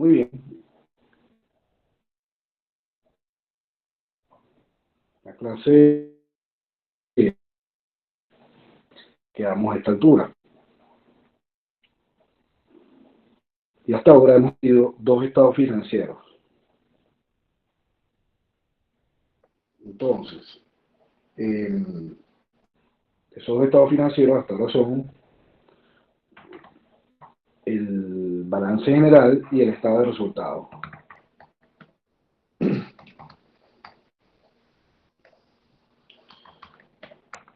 Muy bien. La clase quedamos a esta altura. Y hasta ahora hemos tenido dos estados financieros. Entonces, eh, esos dos estados financieros hasta ahora son el balance general y el estado de resultados.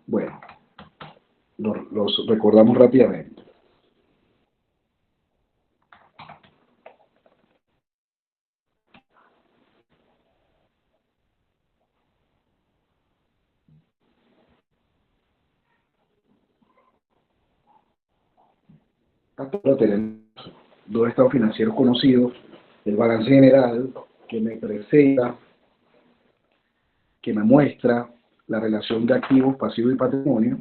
Bueno, los recordamos rápidamente. Hasta ahora tenemos dos estados financieros conocidos, el balance general que me presenta, que me muestra la relación de activos, pasivos y patrimonio,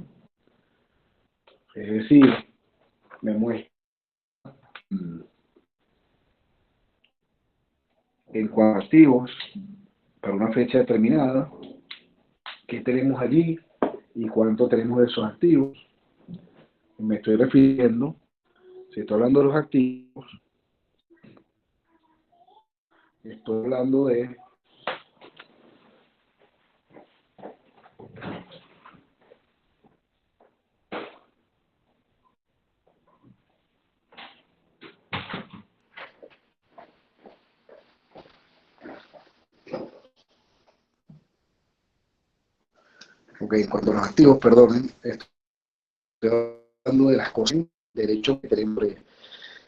es decir, me muestra en cuanto a activos para una fecha determinada, qué tenemos allí y cuánto tenemos de esos activos. Me estoy refiriendo, si estoy hablando de los activos, estoy hablando de ok, en cuanto a los activos, perdón, estoy hablando de las cosas, derechos que tenemos,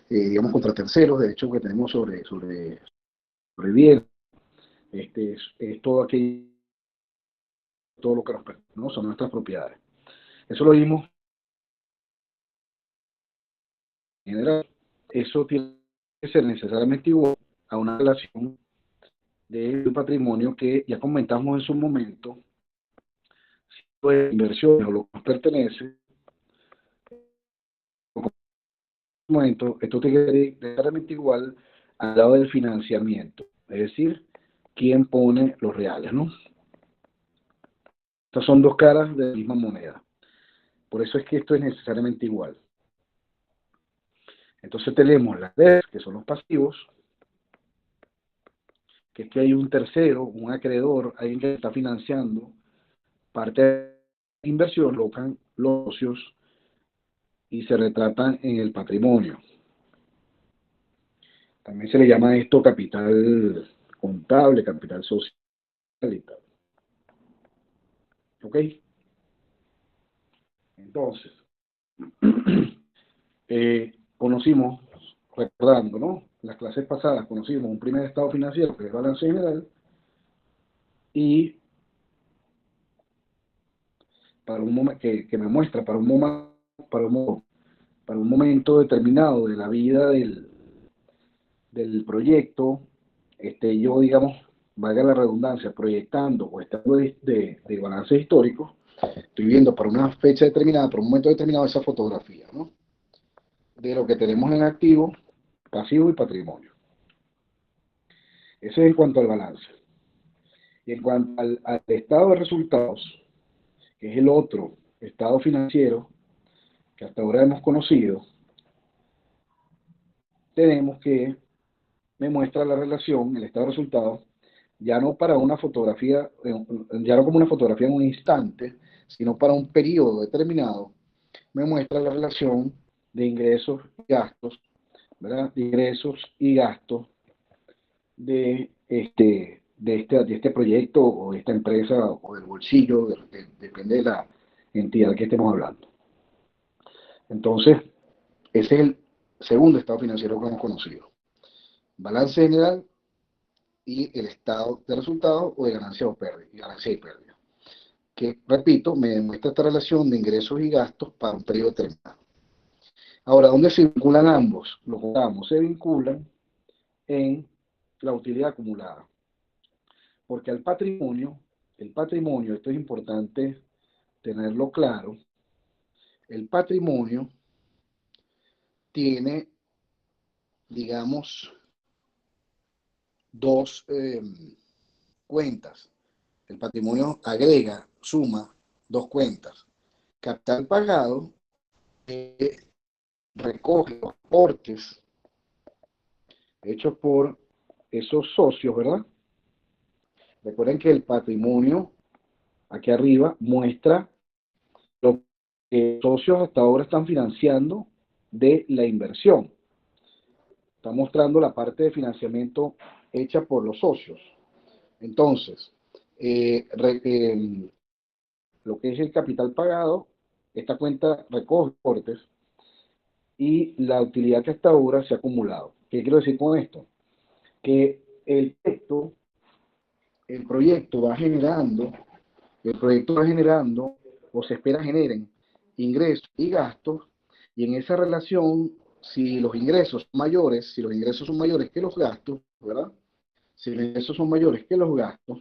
digamos, contra terceros, derechos que tenemos sobre bienes, es todo aquello, todo lo que nos pertenece, ¿no? Son nuestras propiedades. Eso lo vimos en general. Eso tiene que ser necesariamente igual a una relación de patrimonio que ya comentamos en su momento, si de inversiones o lo que nos pertenece, momento, esto tiene que ser necesariamente igual al lado del financiamiento, es decir, quién pone los reales, ¿no? Estas son dos caras de la misma moneda. Por eso es que esto es necesariamente igual. Entonces tenemos las deudas, que son los pasivos, que es que hay un tercero, un acreedor, alguien que está financiando parte de la inversión, colocan los socios y se retratan en el patrimonio. También se le llama esto capital contable, capital social y tal. ¿Ok? Entonces, conocimos, recordando, ¿no? Las clases pasadas conocimos un primer estado financiero, que es el balance general, y para un momento que me muestra para un, para un momento determinado de la vida del proyecto, yo, digamos, valga la redundancia, proyectando o estando de balances históricos, estoy viendo para una fecha determinada, para un momento determinado, esa fotografía, ¿no? De lo que tenemos en activo, pasivo y patrimonio. Eso es en cuanto al balance. Y en cuanto al estado de resultados, que es el otro estado financiero que hasta ahora hemos conocido, tenemos que me muestra la relación, el estado de resultados, ya no para una fotografía, ya no como una fotografía en un instante, sino para un periodo determinado, me muestra la relación de ingresos y gastos, ¿verdad? De ingresos y gastos de este proyecto o de esta empresa o del bolsillo, depende de la entidad que estemos hablando. Entonces, ese es el segundo estado financiero que hemos conocido. Balance general y el estado de resultados o de ganancia o pérdida, ganancia y pérdida. Que, repito, me demuestra esta relación de ingresos y gastos para un periodo determinado. Ahora, ¿dónde se vinculan ambos? Lo contamos, se vinculan en la utilidad acumulada. Porque el patrimonio, esto es importante tenerlo claro, el patrimonio tiene, digamos, dos cuentas. El patrimonio agrega, suma dos cuentas. Capital pagado recoge los aportes hechos por esos socios, ¿verdad? Recuerden que el patrimonio aquí arriba muestra lo que los socios hasta ahora están financiando de la inversión. Está mostrando la parte de financiamiento hecha por los socios. Entonces, lo que es el capital pagado, esta cuenta recoge aportes y la utilidad que hasta ahora se ha acumulado. ¿Qué quiero decir con esto? Que el proyecto va generando o se espera generen ingresos y gastos, y en esa relación, si los ingresos son mayores que los gastos, ¿verdad? Si los ingresos son mayores que los gastos,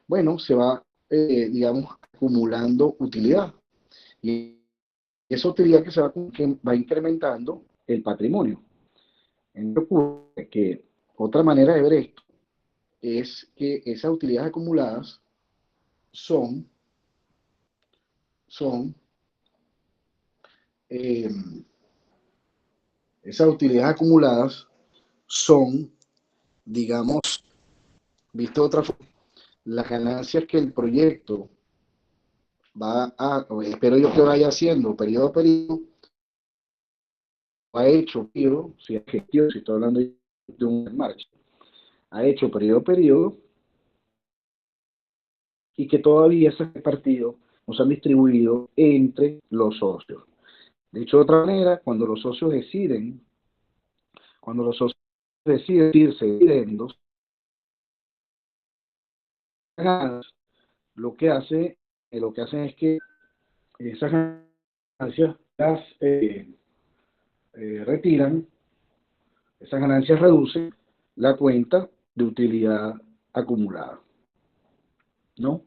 bueno, se va, digamos, acumulando utilidad. Y esa utilidad que va incrementando el patrimonio. Entonces ocurre que otra manera de ver esto es que esas utilidades acumuladas son, son eh, esas utilidades acumuladas son, digamos, visto de otra forma, las ganancias que el proyecto va a, o espero yo que vaya haciendo periodo a periodo, ha hecho periodo, si es gestión, si estoy hablando de un marcha, ha hecho periodo a periodo, y que todavía esos partidos no se han distribuido entre los socios. Dicho de otra manera, cuando los socios deciden irse dividendos, lo que hace, lo que hacen es que esas ganancias las retiran, esas ganancias reducen la cuenta de utilidad acumulada, ¿no?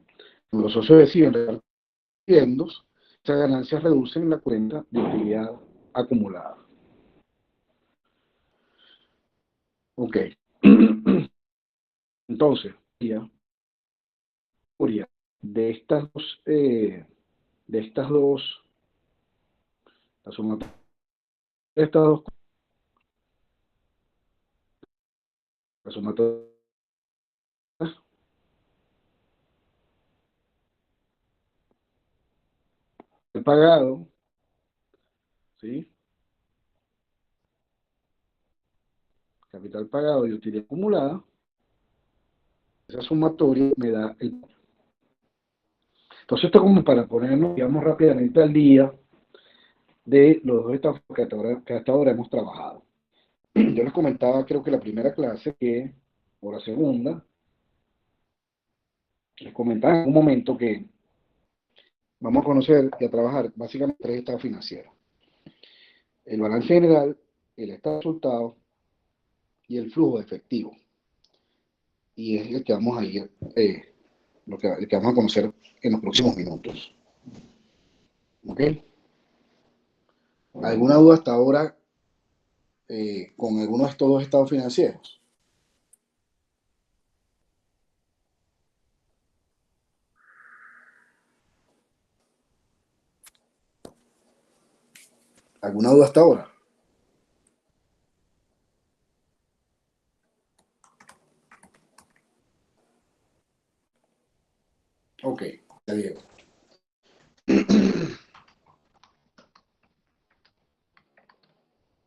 Cuando los socios deciden repartir dividendos, esas ganancias reducen la cuenta de utilidad acumulada. Ok. Entonces, de estas dos, la sumatoria de estas dos, la sumatoria del pagado, ¿sí? Capital pagado y utilidad acumulada, esa sumatoria me da el. Entonces, esto como para ponernos, digamos, rápidamente al día de los dos estados que hasta ahora hemos trabajado. Yo les comentaba, creo que la primera clase, o la segunda, les comentaba en un momento que vamos a conocer y a trabajar básicamente tres estados financieros: el balance general, el estado de resultados y el flujo de efectivo. Y es el que vamos a ir, el que vamos a conocer en los próximos minutos. ¿Ok? ¿Alguna duda hasta ahora con alguno de estos dos estados financieros? ¿Alguna duda hasta ahora? Ok, ya Diego.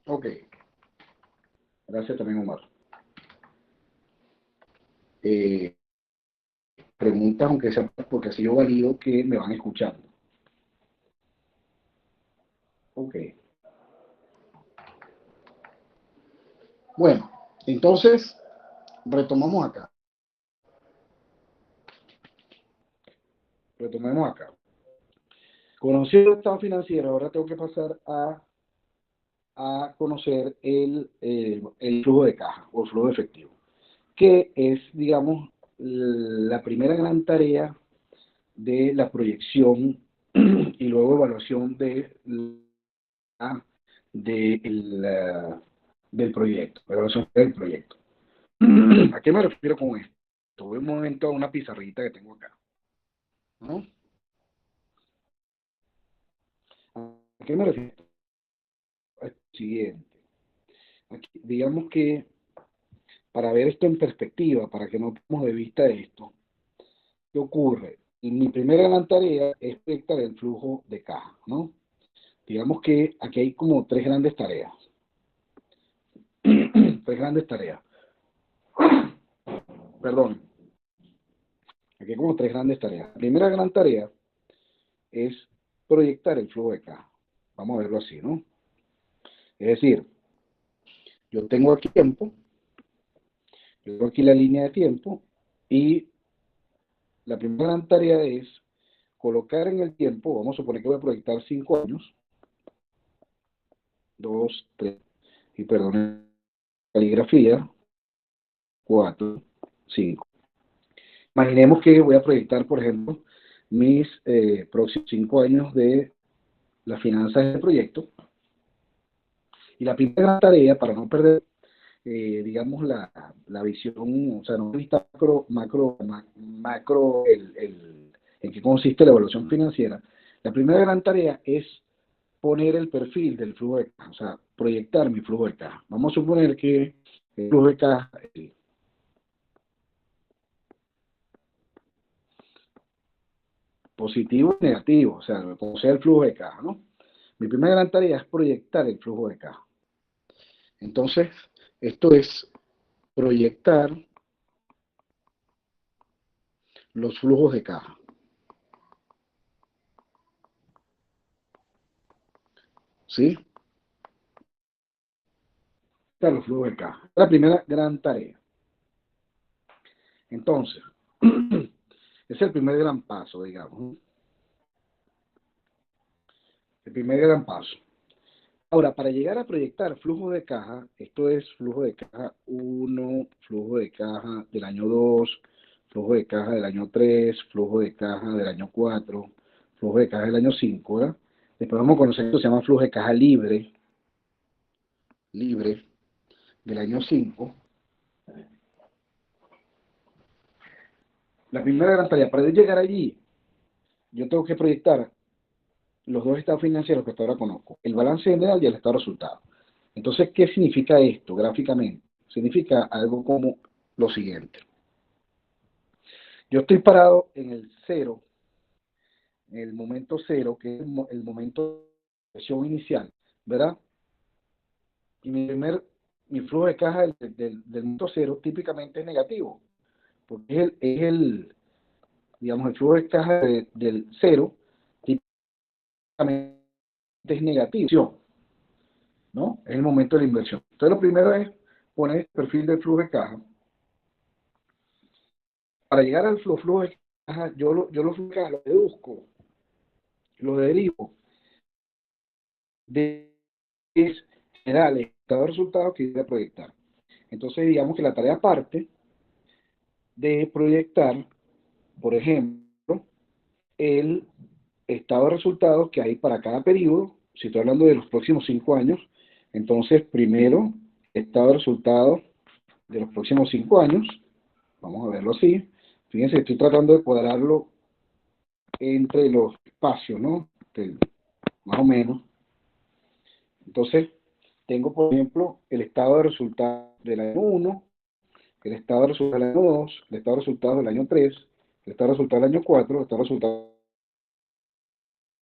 Ok, gracias también, Omar. Eh, Preguntas, aunque sea porque así yo valido que me van escuchando. Ok. Bueno, entonces retomamos acá. Retomemos acá. Conociendo el estado financiero, ahora tengo que pasar a conocer el flujo de caja o flujo de efectivo, que es, digamos, la primera gran tarea de la proyección y luego evaluación del proyecto, evaluación del proyecto. ¿A qué me refiero con esto? Voy un momento a una pizarrita que tengo acá, ¿no? ¿A qué me refiero? Al siguiente. Aquí, digamos que para ver esto en perspectiva, para que no perdamos de vista esto, ¿qué ocurre? Y mi primera gran tarea es proyectar el flujo de caja, ¿no? Digamos que aquí hay como tres grandes tareas. Tres grandes tareas. Perdón, aquí hay como tres grandes tareas. La primera gran tarea es proyectar el flujo de caja. Vamos a verlo así, ¿no? Es decir, yo tengo aquí tiempo, yo tengo aquí la línea de tiempo y la primera gran tarea es colocar en el tiempo, vamos a suponer que voy a proyectar 5 años, 2, 3, y perdón, caligrafía, 4, 5. Imaginemos que voy a proyectar, por ejemplo, mis próximos 5 años de las finanzas del proyecto. Y la primera tarea, para no perder, digamos, la visión, o sea, no vista macro en qué consiste la evaluación financiera, la primera gran tarea es poner el perfil del flujo de caja, o sea, proyectar mi flujo de caja. Vamos a suponer que el flujo de caja es positivo o negativo, o sea, como sea el flujo de caja, ¿no? Mi primera gran tarea es proyectar el flujo de caja. Entonces, esto es proyectar los flujos de caja, ¿sí? Los flujos de caja. La primera gran tarea. Entonces, ese es el primer gran paso, digamos. El primer gran paso. Ahora, para llegar a proyectar flujo de caja, esto es flujo de caja 1, flujo de caja del año 2, flujo de caja del año 3, flujo de caja del año 4, flujo de caja del año 5, ¿verdad? Después vamos a conocer esto, se llama flujo de caja libre del año 5. La primera gran tarea, para llegar allí, yo tengo que proyectar los dos estados financieros que hasta ahora conozco, el balance general y el estado de resultado. Entonces, ¿qué significa esto gráficamente? Significa algo como lo siguiente. Yo estoy parado en el cero, en el momento cero, que es el momento de presión inicial, ¿verdad? Y mi flujo de caja del momento cero típicamente es negativo, porque digamos, el flujo de caja del cero típicamente es negativo, ¿no? Es el momento de la inversión. Entonces, lo primero es poner el perfil del flujo de caja. Para llegar al flujo de caja, yo los flujos de caja los deduzco, los derivo de generales, cada resultado que voy a proyectar. Entonces, digamos que la tarea parte de proyectar, por ejemplo, el estado de resultados que hay para cada periodo. Si estoy hablando de los próximos 5 años, entonces primero, estado de resultados de los próximos 5 años. Vamos a verlo así. Fíjense, estoy tratando de cuadrarlo entre los espacios, ¿no? Más o menos. Entonces, tengo, por ejemplo, el estado de resultados del año 1, el estado de resultados del año 2, el estado de resultados del año 3, el estado de resultados del año 4, el estado de resultados del año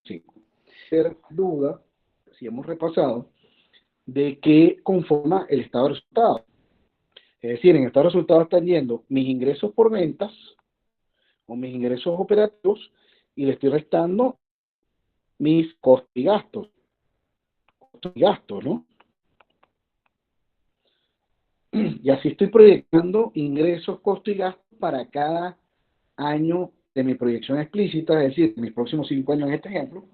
5. Ser duda, si hemos repasado, de qué conforma el estado de resultados. Es decir, en el estado de resultados están yendo mis ingresos por ventas o mis ingresos operativos y le estoy restando mis costos y gastos. Costos y gastos, ¿no? Y así estoy proyectando ingresos, costos y gastos para cada año de mi proyección explícita, es decir, mis próximos 5 años en este ejemplo.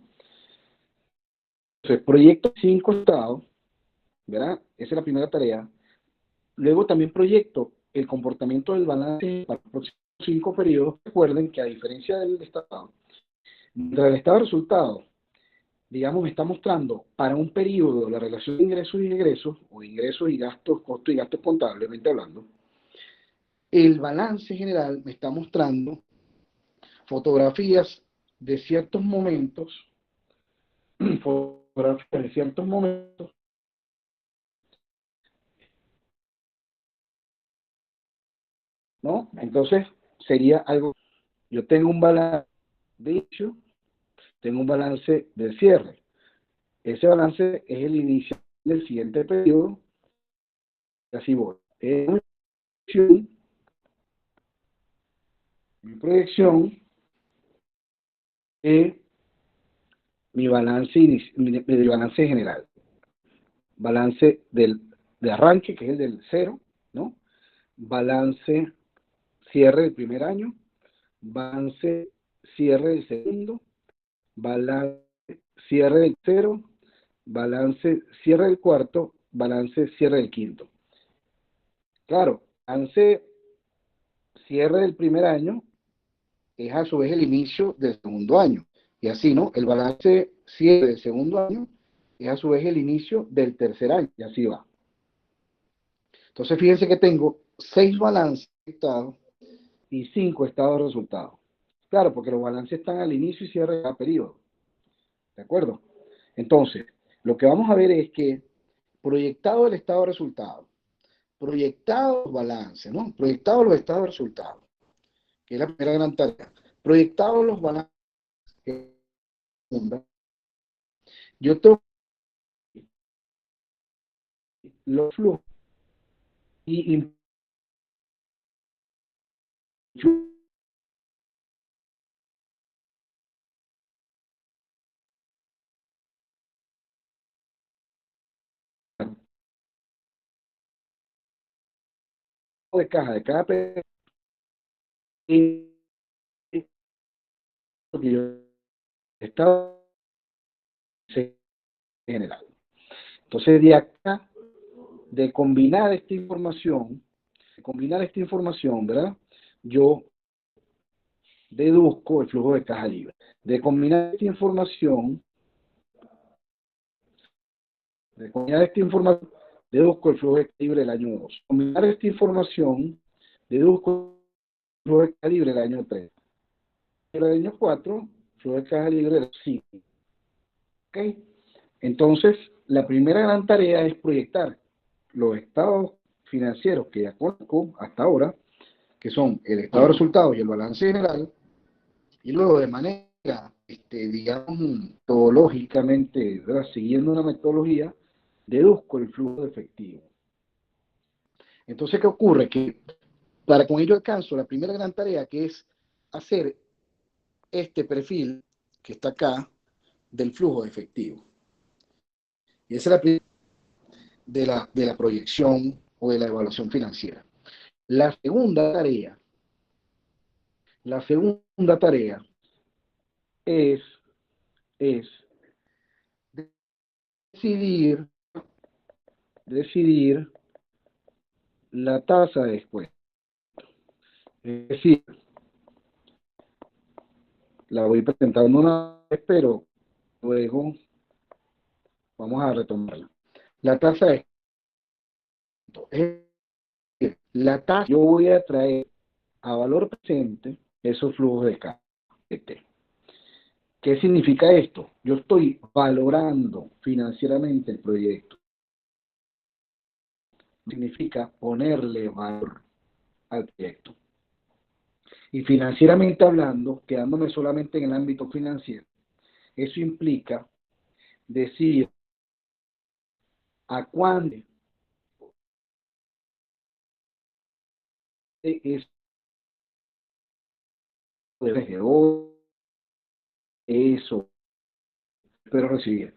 Entonces, proyecto 5 estados, ¿verdad? Esa es la primera tarea. Luego también proyecto el comportamiento del balance para los próximos 5 periodos. Recuerden que a diferencia del estado, mientras el estado de resultados, digamos, me está mostrando para un periodo la relación de ingresos y egresos, o ingresos y gastos, costos y gastos contablemente hablando, el balance general me está mostrando fotografías de ciertos momentos, fotografías de ciertos momentos, ¿no? Entonces sería algo, yo tengo un balance de inicio, tengo un balance del cierre. Ese balance es el inicio del siguiente periodo, y así voy. Mi proyección es mi balance general. Balance de arranque, que es el del cero, ¿no? Balance cierre del primer año, balance cierre del segundo, balance cierre del tercero, balance cierre del cuarto, balance cierre del quinto. Claro, balance cierre del primer año es a su vez el inicio del segundo año. Y así, ¿no? El balance cierre del segundo año es a su vez el inicio del tercer año. Y así va. Entonces, fíjense que tengo 6 balances de estado y 5 estados de resultados. Claro, porque los balances están al inicio y cierre de cada periodo. ¿De acuerdo? Entonces, lo que vamos a ver es que proyectado el estado de resultados, proyectado los balances, ¿no? Proyectado los estados de resultados, que es la primera gran tarea. Proyectados los balances, yo tengo los flujos y de caja de cada periodo que yo estado general. Entonces, de acá, de combinar esta información, ¿verdad? Yo deduzco el flujo de caja libre. De combinar esta información, de combinar esta información, deduzco el flujo de caja libre del año 2. Combinar esta información, deduzco el flujo de caja libre del año 3. El año 4, flujo de caja libre del 5. ¿Ok? Entonces, la primera gran tarea es proyectar los estados financieros que ya conozco hasta ahora, que son el estado de resultados y el balance general, y luego de manera, digamos, metodológicamente, ¿verdad? Siguiendo una metodología, deduzco el flujo de efectivo. Entonces, ¿qué ocurre? Que para con ello alcanzo la primera gran tarea, que es hacer este perfil que está acá del flujo de efectivo. Y esa es la primera de la proyección o de la evaluación financiera. La segunda tarea, la segunda tarea es, es decidir, decidir la tasa de descuento. Es decir, la voy presentando una vez, pero luego vamos a retomarla. La tasa de descuento. Es decir, la tasa, yo voy a traer a valor presente esos flujos de caja. ¿Qué significa esto? Yo estoy valorando financieramente el proyecto. Significa ponerle valor al proyecto. Y financieramente hablando, quedándome solamente en el ámbito financiero, eso implica decir a cuándo es desde hoy, eso, espero recibir.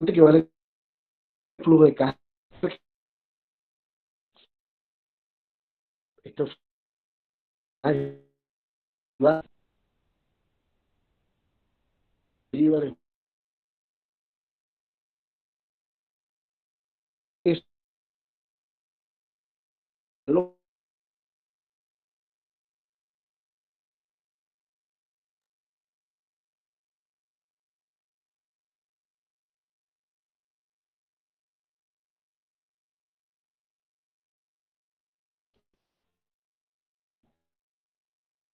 Que vale el flujo de caja. Esto es lo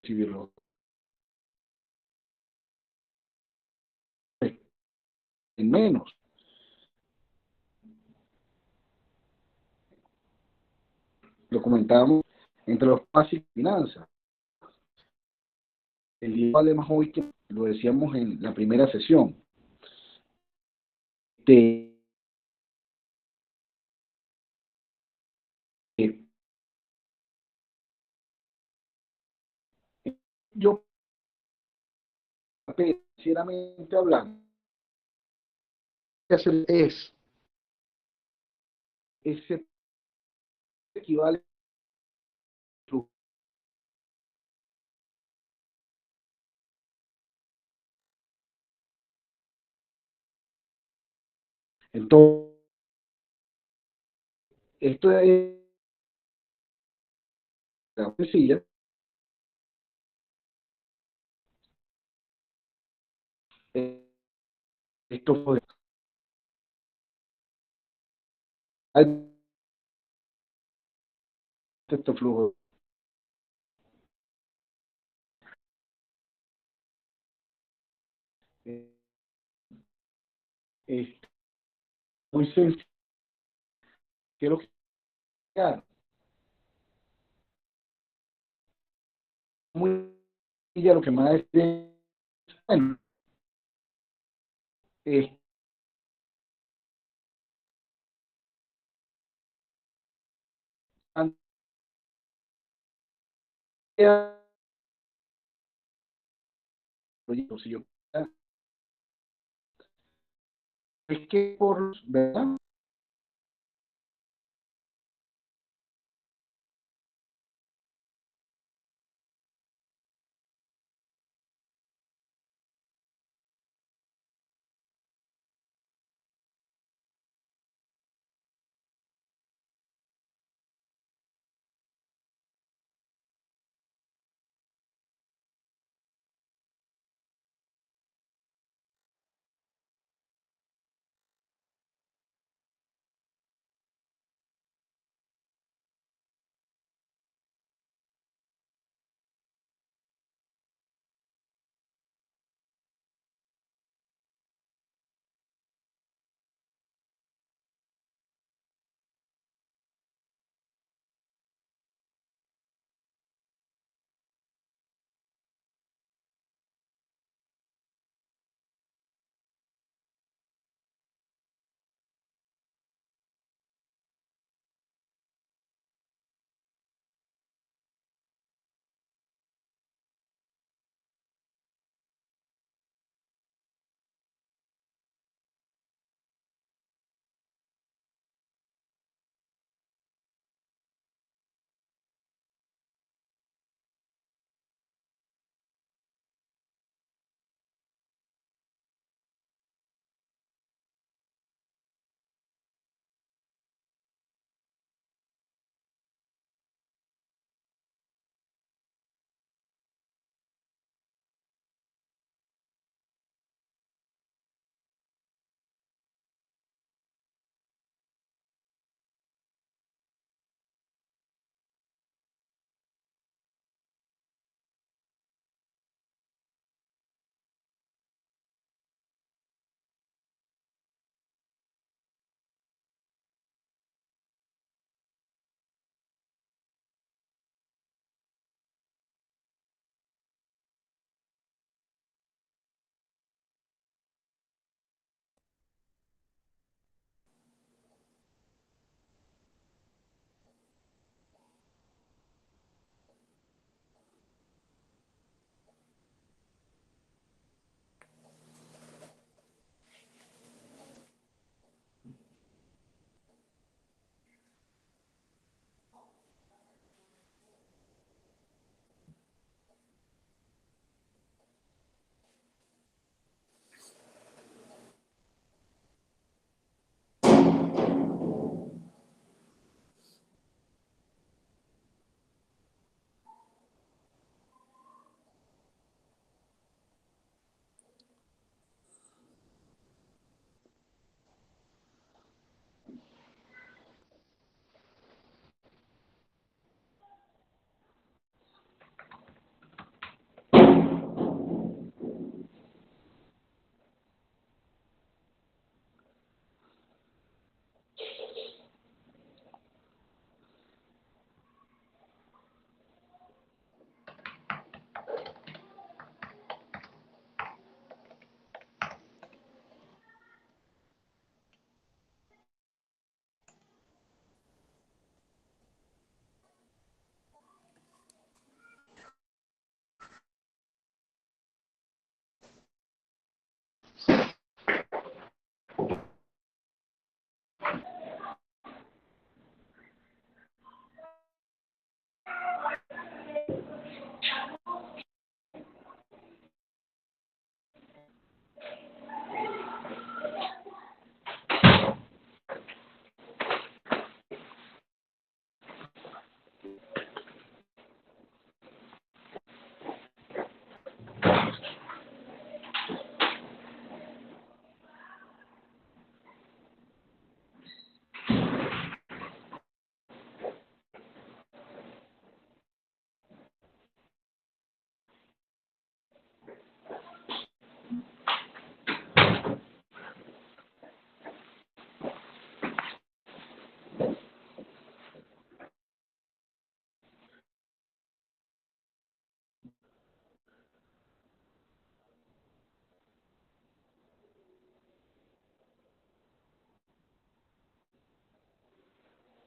recibirlo en menos. Lo comentábamos entre los básicos de finanzas. El día además hoy que lo decíamos en la primera sesión, de, de yo financieramente hablando, hacer es ese equivale entonces esto es sencilla, esto fue este flujo es muy sencillo, quiero que muy sencilla lo que más es bueno, es proyectos, si yo es que por verdad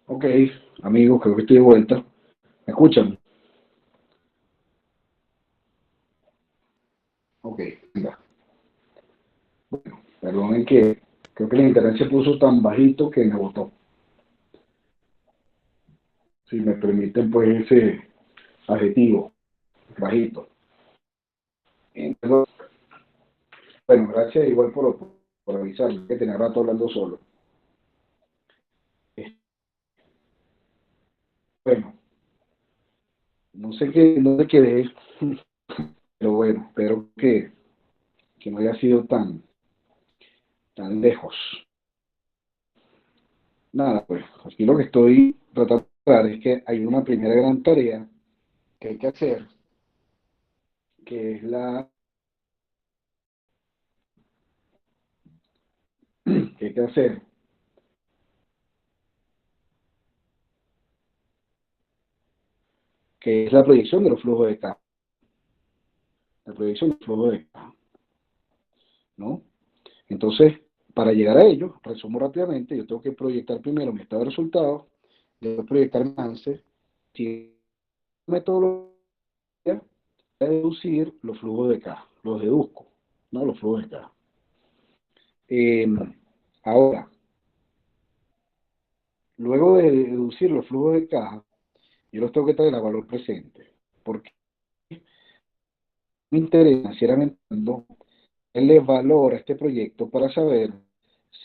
Ok, amigos, creo que estoy de vuelta. ¿Me escuchan? Ok, venga. Bueno, perdonen que creo que el internet se puso tan bajito que me botó. Si me permiten, pues, ese adjetivo, bajito. Entonces, bueno, gracias igual por avisar, que tenía rato hablando solo. Bueno, no sé qué, no sé quedé, pero bueno, espero que no haya sido tan lejos. Nada, pues, aquí lo que estoy tratando de hablar es que hay una primera gran tarea que hay que hacer, que es que hay que hacer, que es la proyección de los flujos de caja, la proyección de los flujos de caja, ¿no? Entonces, para llegar a ello, resumo rápidamente, yo tengo que proyectar primero mi estado de resultados, debo proyectar mi avance, si metodología, deducir los flujos de caja, los deduzco, ¿no? Los flujos de caja. Eh, ahora, luego de deducir los flujos de caja, yo los tengo que traer a valor presente, porque me interesa financieramente él le valora este proyecto para saber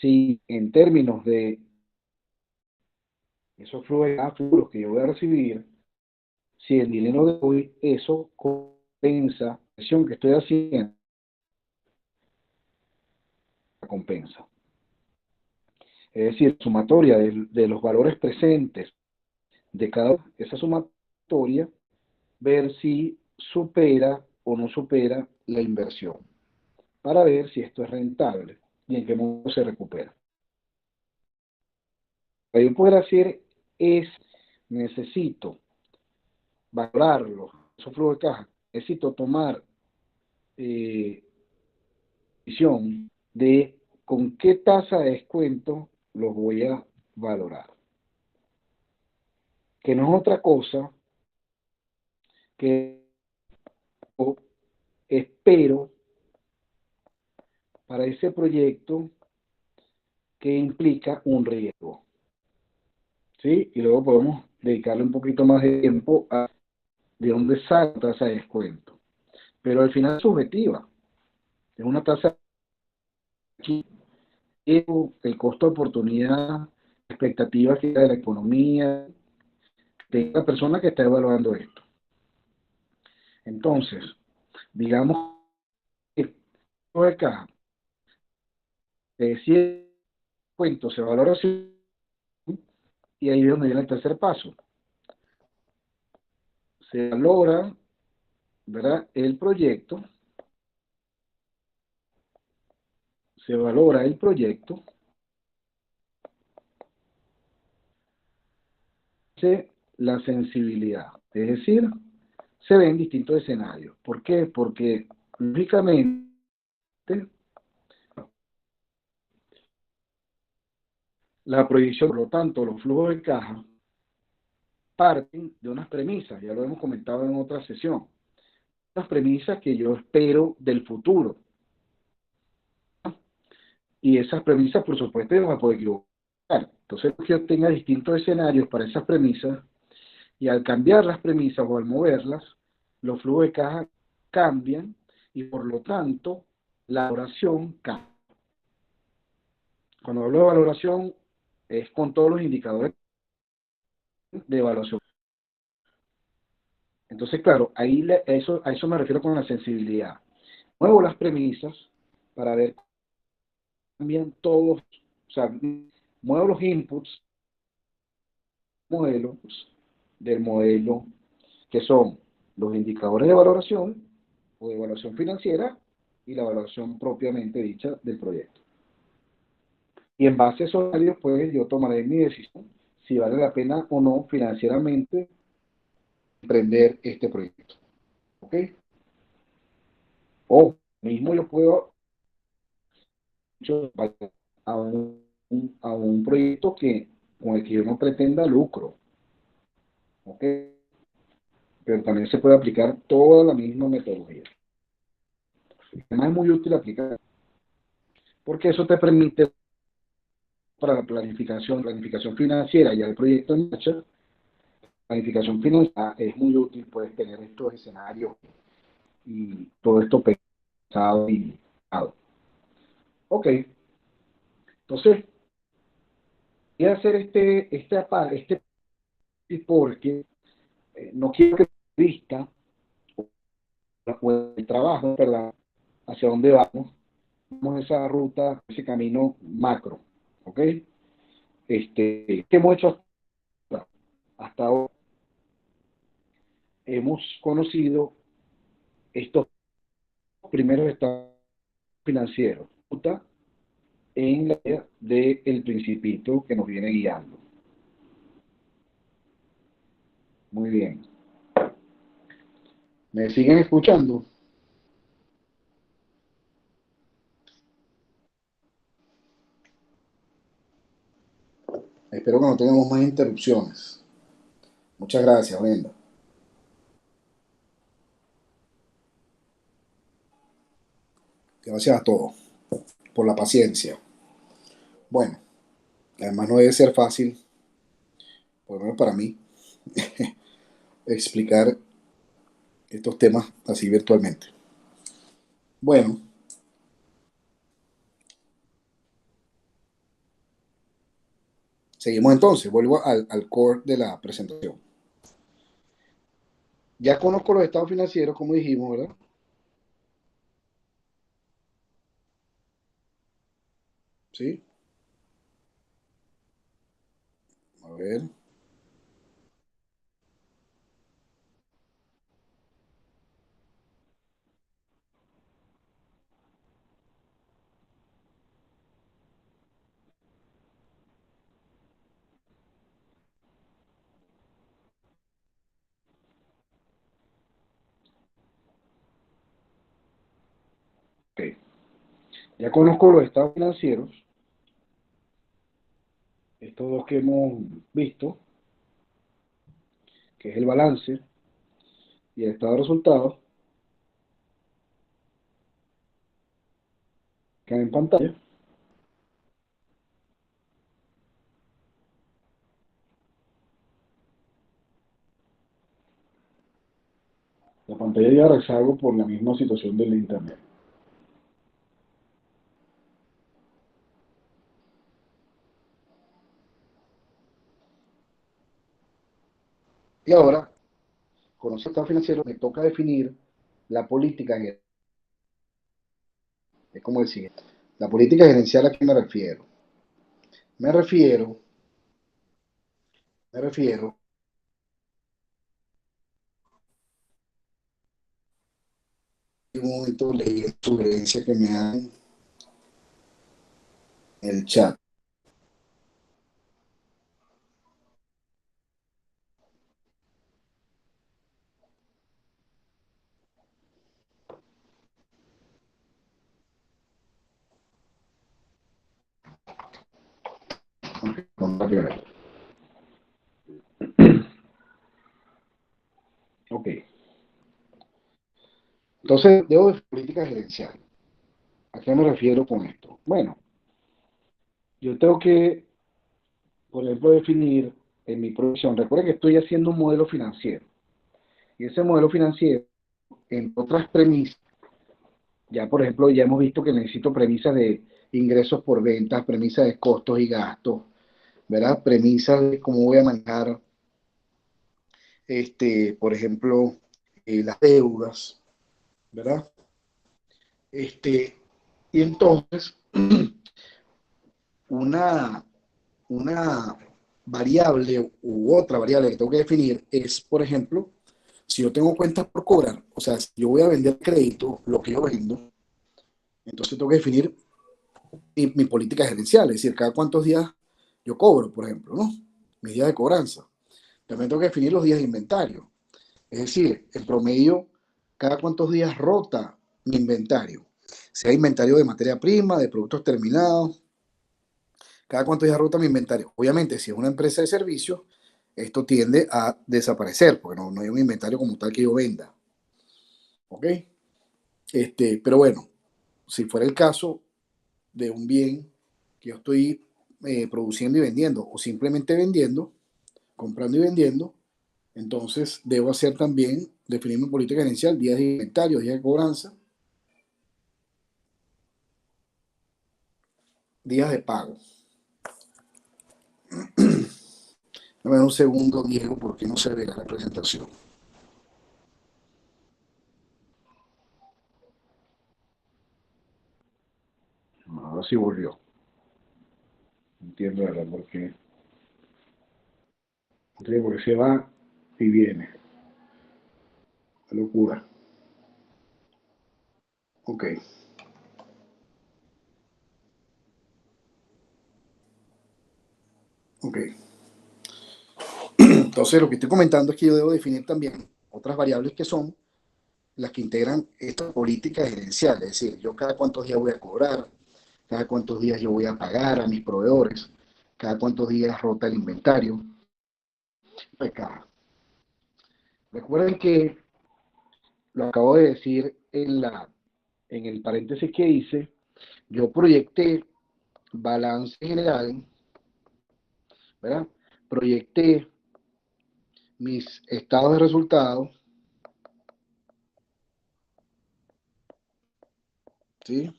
si en términos de esos flujos de caja futuros que yo voy a recibir, si el dinero de hoy, eso compensa la inversión que estoy haciendo, compensa. Es decir, sumatoria de los valores presentes de cada esa sumatoria, ver si supera o no supera la inversión, para ver si esto es rentable y en qué modo se recupera. Para yo poder hacer es, necesito valorarlo, esos flujos de caja, necesito tomar eh, decisión de con qué tasa de descuento los voy a valorar, que no es otra cosa que espero para ese proyecto que implica un riesgo, ¿sí? Y luego podemos dedicarle un poquito más de tiempo a de dónde sale la tasa de descuento. Pero al final es subjetiva, es una tasa aquí, el costo de oportunidad, expectativas de la economía, de la persona que está evaluando esto. Entonces, digamos que de caja, si el cuento se valora así, y ahí es donde viene el tercer paso. Se valora, ¿verdad? El proyecto, se valora el proyecto, la sensibilidad. Es decir, se ven distintos escenarios. ¿Por qué? Porque lógicamente la proyección, por lo tanto, los flujos de caja parten de unas premisas, ya lo hemos comentado en otra sesión, unas premisas que yo espero del futuro. Y esas premisas, por supuesto, yo no me puedo equivocar. Entonces, que yo tenga distintos escenarios para esas premisas, y al cambiar las premisas o al moverlas, los flujos de caja cambian y por lo tanto la valoración cambia. Cuando hablo de valoración es con todos los indicadores de evaluación. Entonces, claro, ahí a eso me refiero con la sensibilidad. Muevo las premisas para ver también todos, o sea, muevo los inputs modelos del modelo que son los indicadores de valoración o de evaluación financiera y la valoración propiamente dicha del proyecto. Y en base a esos escenarios, pues yo tomaré mi decisión si vale la pena o no financieramente emprender este proyecto. ¿Ok? O mismo yo puedo a un, a un proyecto que con el que yo no pretenda lucro, ¿ok? Pero también se puede aplicar toda la misma metodología. Además es muy útil aplicar, porque eso te permite para la planificación financiera, ya el proyecto en marcha, planificación financiera es muy útil, puedes tener estos escenarios y todo esto pensado y pensado. Ok, entonces voy a hacer este porque no quiero que vista o el trabajo, ¿verdad? Hacia dónde vamos esa ruta, ese camino macro, ¿ok? ¿Qué hemos hecho hasta ahora? Hemos conocido estos primeros estados financieros, ruta en la idea del principito que nos viene guiando. Muy bien. ¿Me siguen escuchando? Espero que no tengamos más interrupciones. Muchas gracias, Brenda. Gracias a todos por la paciencia. Bueno, además no debe ser fácil, por lo menos para mí, explicar estos temas así virtualmente. Bueno, seguimos entonces. Vuelvo al core de la presentación. Ya conozco los estados financieros, como dijimos, ¿verdad? Sí. A ver. Ok. Ya conozco los estados financieros, estos dos que hemos visto, que es el balance y el estado de resultados, que en pantalla. La pantalla ya rezago por la misma situación del internet. Y ahora, con los estados financieros, me toca definir la política gerencial. Es como decir, la política gerencial, ¿a qué me refiero? Me refiero, me refiero, en un momento leí la sugerencia que me dan en el chat. Ok, entonces debo de política gerencial. ¿A qué me refiero con esto? Bueno, yo tengo que, por ejemplo, definir en mi profesión. Recuerda que estoy haciendo un modelo financiero. Y ese modelo financiero, en otras premisas, ya por ejemplo, ya hemos visto que necesito premisas de ingresos por ventas, premisas de costos y gastos, ¿verdad? Premisas de cómo voy a manejar, por ejemplo, las deudas, ¿verdad? Este, y entonces, una, una variable u otra variable que tengo que definir es, por ejemplo, si yo tengo cuentas por cobrar, o sea, si yo voy a vender crédito, lo que yo vendo, entonces tengo que definir mi política gerencial, es decir, cada cuántos días yo cobro, por ejemplo, ¿no? Mis días de cobranza. También tengo que definir los días de inventario, es decir, en promedio, cada cuántos días rota mi inventario, sea inventario de materia prima, de productos terminados, cada cuántos días rota mi inventario. Obviamente, si es una empresa de servicios, esto tiende a desaparecer, porque no hay un inventario como tal que yo venda. ¿Ok? Pero bueno, si fuera el caso de un bien que yo estoy produciendo y vendiendo, o simplemente vendiendo, comprando y vendiendo, entonces debo hacer también, definir mi política gerencial, días de inventario, días de cobranza, días de pago. Dame un segundo, Diego, porque no se ve la presentación. Ahora sí volvió. Entiendo, ¿verdad? Porque se va y viene. Qué locura. Ok, ok. Entonces, lo que estoy comentando es que yo debo definir también otras variables que son las que integran esta política gerencial. Es decir, yo cada cuántos días voy a cobrar, cada cuántos días yo voy a pagar a mis proveedores, cada cuántos días rota el inventario. Acá. Recuerden que lo acabo de decir en el paréntesis que hice, yo proyecté balance general, ¿verdad? Proyecté mis estados de resultados, ¿sí?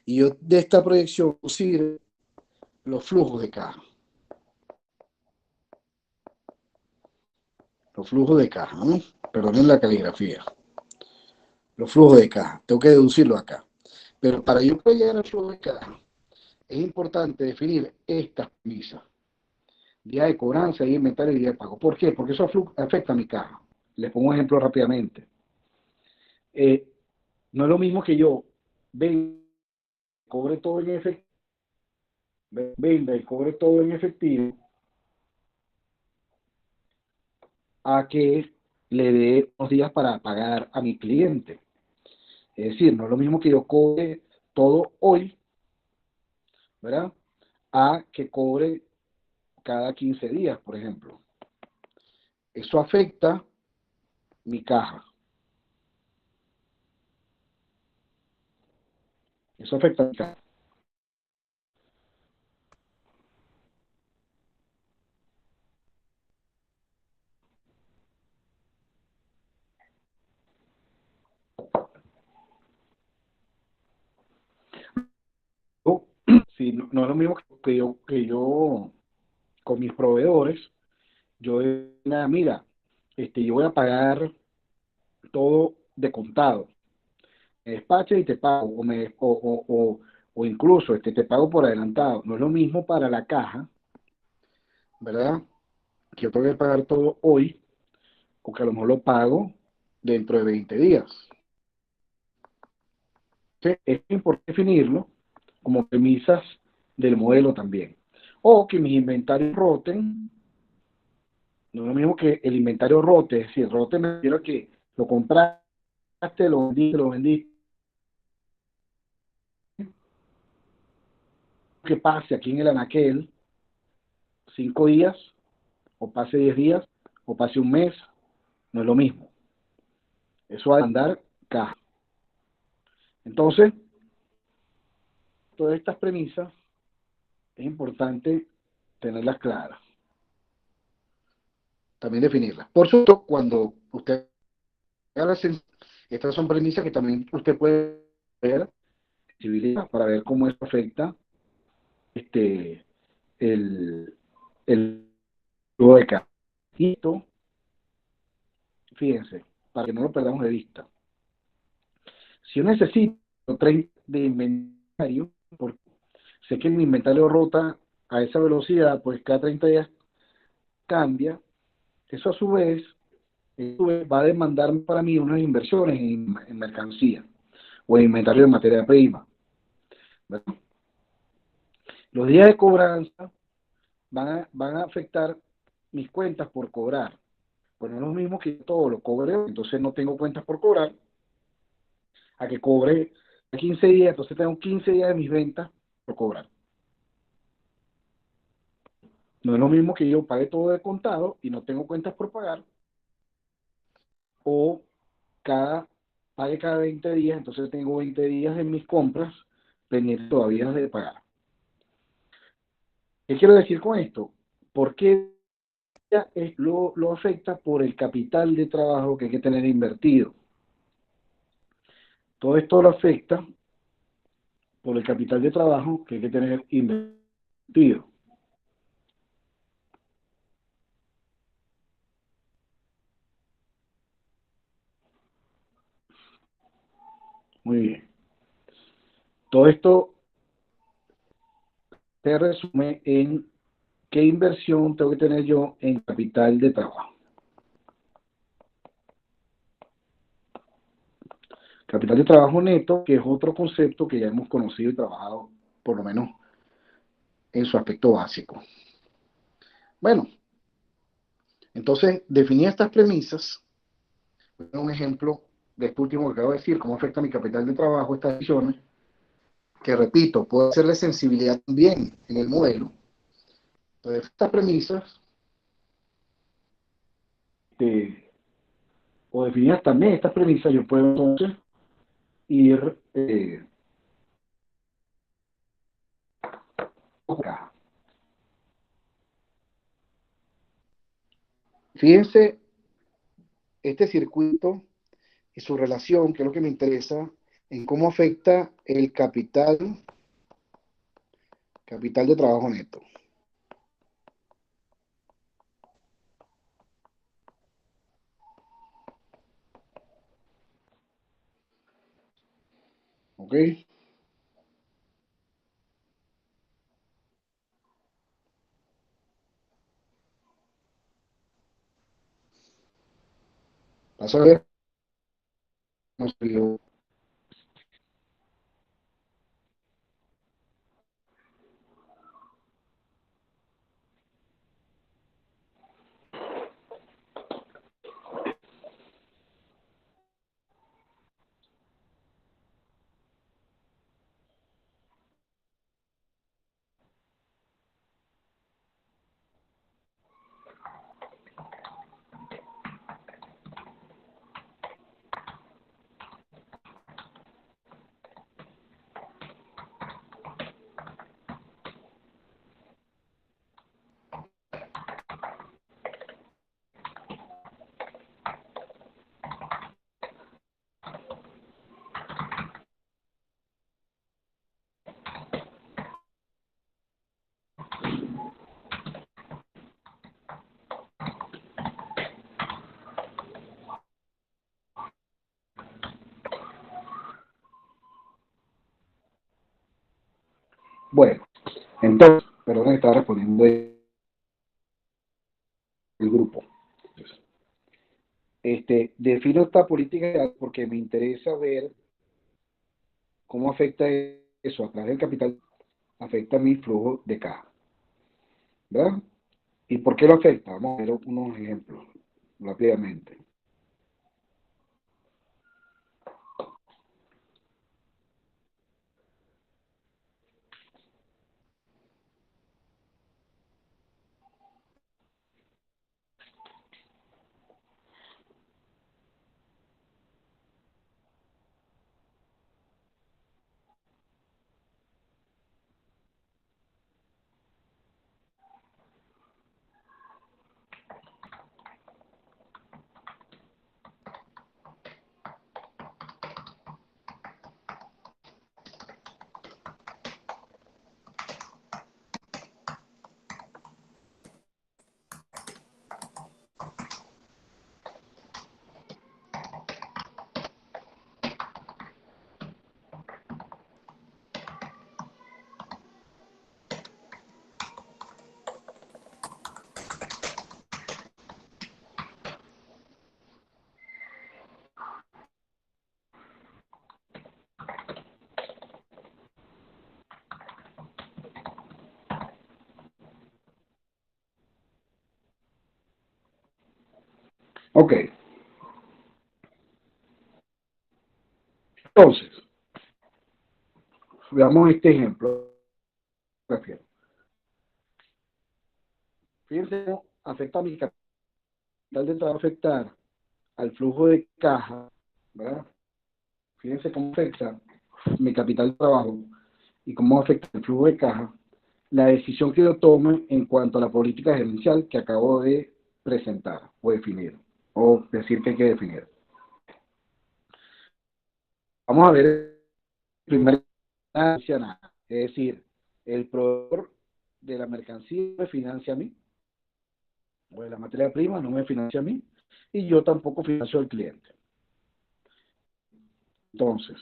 Y yo de esta proyección sirve los flujos de caja. Los flujos de caja, ¿no? Perdonen la caligrafía. Los flujos de caja. Tengo que deducirlo acá. Pero para yo poder llegar al flujo de caja, es importante definir estas premisas. Día de cobranza, día de inventario y día de pago. ¿Por qué? Porque eso afecta a mi caja. Les pongo un ejemplo rápidamente. Eh, no es lo mismo que yo venda, cobre todo en efectivo, venda y cobre todo en efectivo, a que le dé unos días para pagar a mi cliente. Es decir, no es lo mismo que yo cobre todo hoy, ¿verdad? A que cobre cada 15 días, por ejemplo. Eso afecta mi caja. Eso afecta mi caja. Sí, no es lo mismo que yo con mis proveedores, yo mira, yo voy a pagar todo de contado. Me despaches y te pago, o incluso te pago por adelantado. No es lo mismo para la caja, ¿verdad? Que yo tengo que pagar todo hoy, o que a lo mejor lo pago dentro de 20 días. Entonces, es importante definirlo como premisas del modelo también. O que mis inventarios roten, no es lo mismo que el inventario rote, es decir, rote me refiero a que lo compraste, lo vendiste, que pase aquí en el anaquel 5 días, o pase 10 días, o pase un mes, no es lo mismo. Eso va a andar caja. Entonces, todas estas premisas es importante tenerlas claras, también definirlas. Por supuesto, cuando usted haga estas son premisas que también usted puede ver para ver cómo esto afecta este, el, el flujo de caja. Y esto, fíjense, para que no lo perdamos de vista. Si yo necesito 30 de inventario, porque sé que mi inventario rota a esa velocidad, pues cada 30 días cambia, eso a su vez va a demandar para mí unas inversiones en mercancía o en inventario de materia prima, ¿verdad? Los días de cobranza van a afectar mis cuentas por cobrar. Pues no es lo mismo que todo lo cobre, entonces no tengo cuentas por cobrar, a que cobre 15 días, entonces tengo 15 días de mis ventas por cobrar. No es lo mismo que yo pague todo de contado y no tengo cuentas por pagar, o cada, pague cada 20 días, entonces tengo 20 días en mis compras pendientes todavía de pagar. ¿Qué quiero decir con esto? ¿Por qué lo afecta? Por el capital de trabajo que hay que tener invertido. Todo esto lo afecta por el capital de trabajo que hay que tener invertido. Muy bien. Todo esto se resume en qué inversión tengo que tener yo en capital de trabajo. Capital de trabajo neto, que es otro concepto que ya hemos conocido y trabajado, por lo menos en su aspecto básico. Bueno, entonces, definir estas premisas, un ejemplo de esto último que acabo de decir, cómo afecta mi capital de trabajo, estas decisiones, que repito, puede hacerle sensibilidad también en el modelo. Entonces, estas premisas, o definidas también estas premisas, yo puedo entonces ir acá. Fíjense este circuito y su relación, que es lo que me interesa, en cómo afecta el capital de trabajo neto. ¿Ok? Vas a ver. No sé, yo. Bueno, entonces, perdón, estaba respondiendo el grupo. Defino esta política porque me interesa ver cómo afecta eso a través del capital, afecta mi flujo de caja, ¿verdad? ¿Y por qué lo afecta? Vamos a ver unos ejemplos rápidamente. Ok, entonces, veamos este ejemplo. Refiero. Fíjense cómo afecta a mi capital de trabajo, afectar al flujo de caja, ¿verdad? Fíjense cómo afecta mi capital de trabajo y cómo afecta el flujo de caja la decisión que yo tome en cuanto a la política gerencial que acabo de presentar o definir, o decir que hay que definir. Vamos a ver primero nada, es decir, el proveedor de la mercancía me financia a mí, o de la materia prima no me financia a mí, y yo tampoco financio al cliente. Entonces,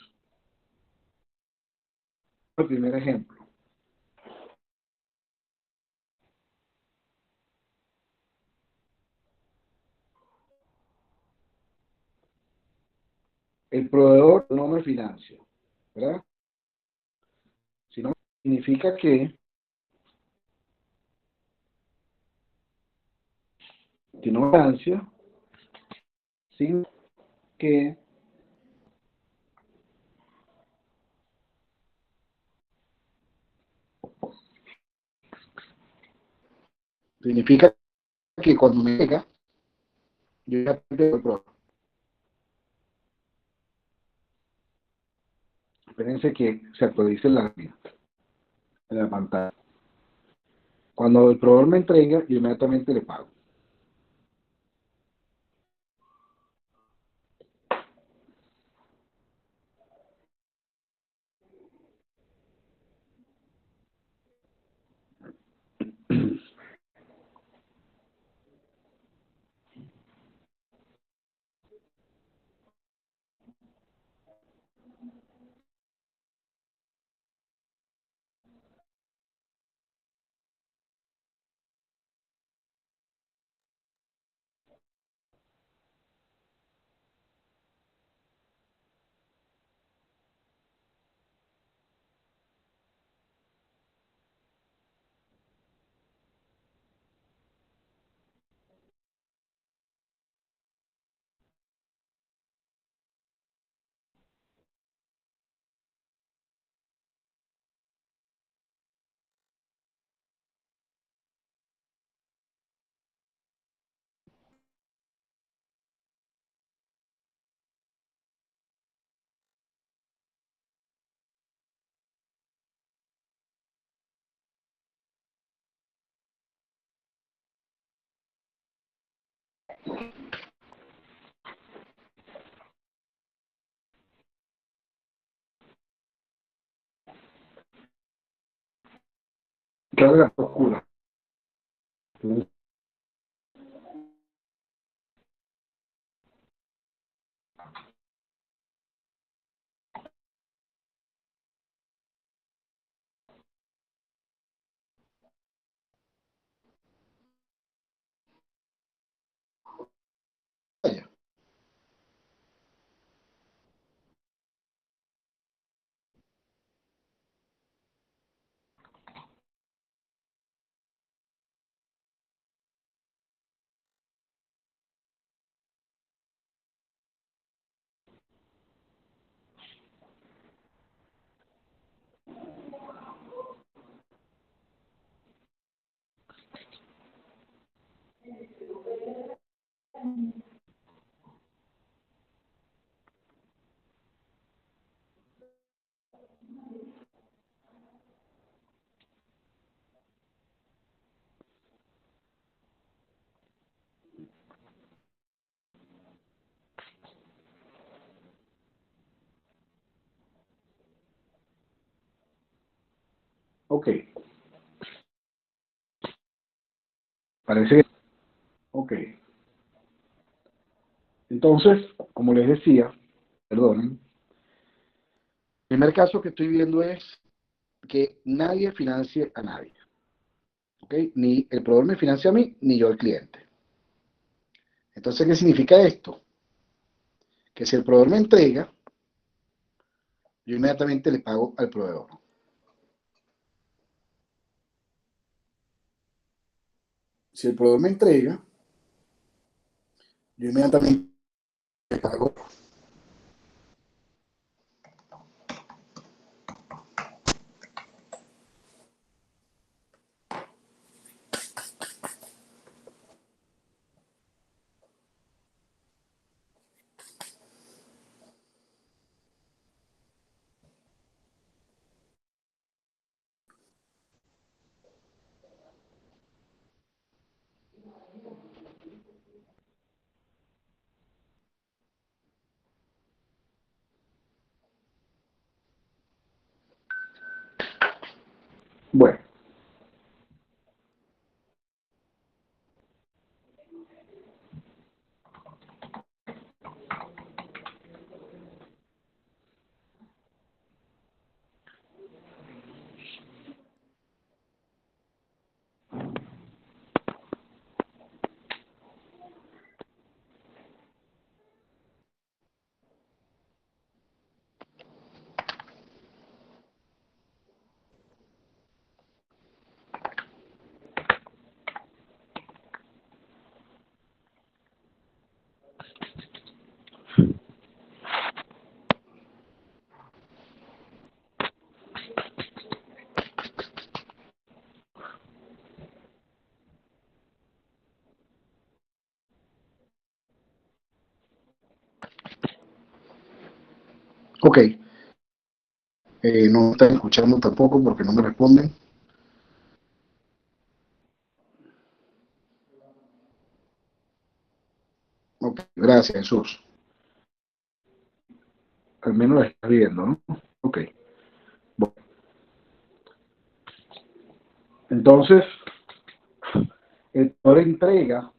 el primer ejemplo. El proveedor no me financia, ¿verdad? Sino significa que no me financia, sin que significa que cuando me llega, yo ya tengo el proveedor. Espérense que se actualice en la pantalla. Cuando el proveedor me entrega, yo inmediatamente le pago. Carga oscura. Ok, parece que... Ok, entonces, como les decía, perdonen, el primer caso que estoy viendo es que nadie financie a nadie. ¿Ok? Ni el proveedor me financia a mí, ni yo al cliente. Entonces, ¿qué significa esto? Que si el proveedor me entrega, yo inmediatamente le pago al proveedor. Si el proveedor me entrega, yo inmediatamente le pago. Bueno, ok. No están escuchando tampoco porque no me responden. Ok, gracias, Jesús. Al menos la estás viendo, ¿no? Ok. Bueno, entonces, el proveedor entrega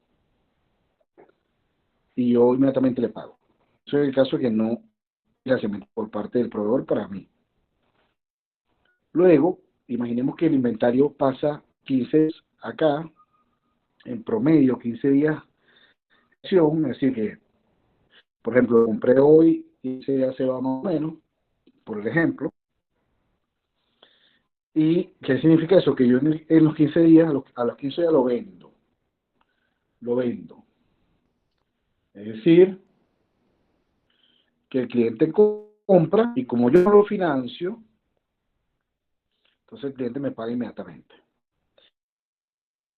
y yo inmediatamente le pago. Ese es el caso que no financiamiento por parte del proveedor para mí. Luego, imaginemos que el inventario pasa 15 acá, en promedio 15 días, es decir, que, por ejemplo, compré hoy y se va más o menos, por el ejemplo. ¿Y qué significa eso? Que yo en los 15 días, a los 15 días lo vendo. Lo vendo. Es decir, que el cliente compra y como yo no lo financio, entonces el cliente me paga inmediatamente.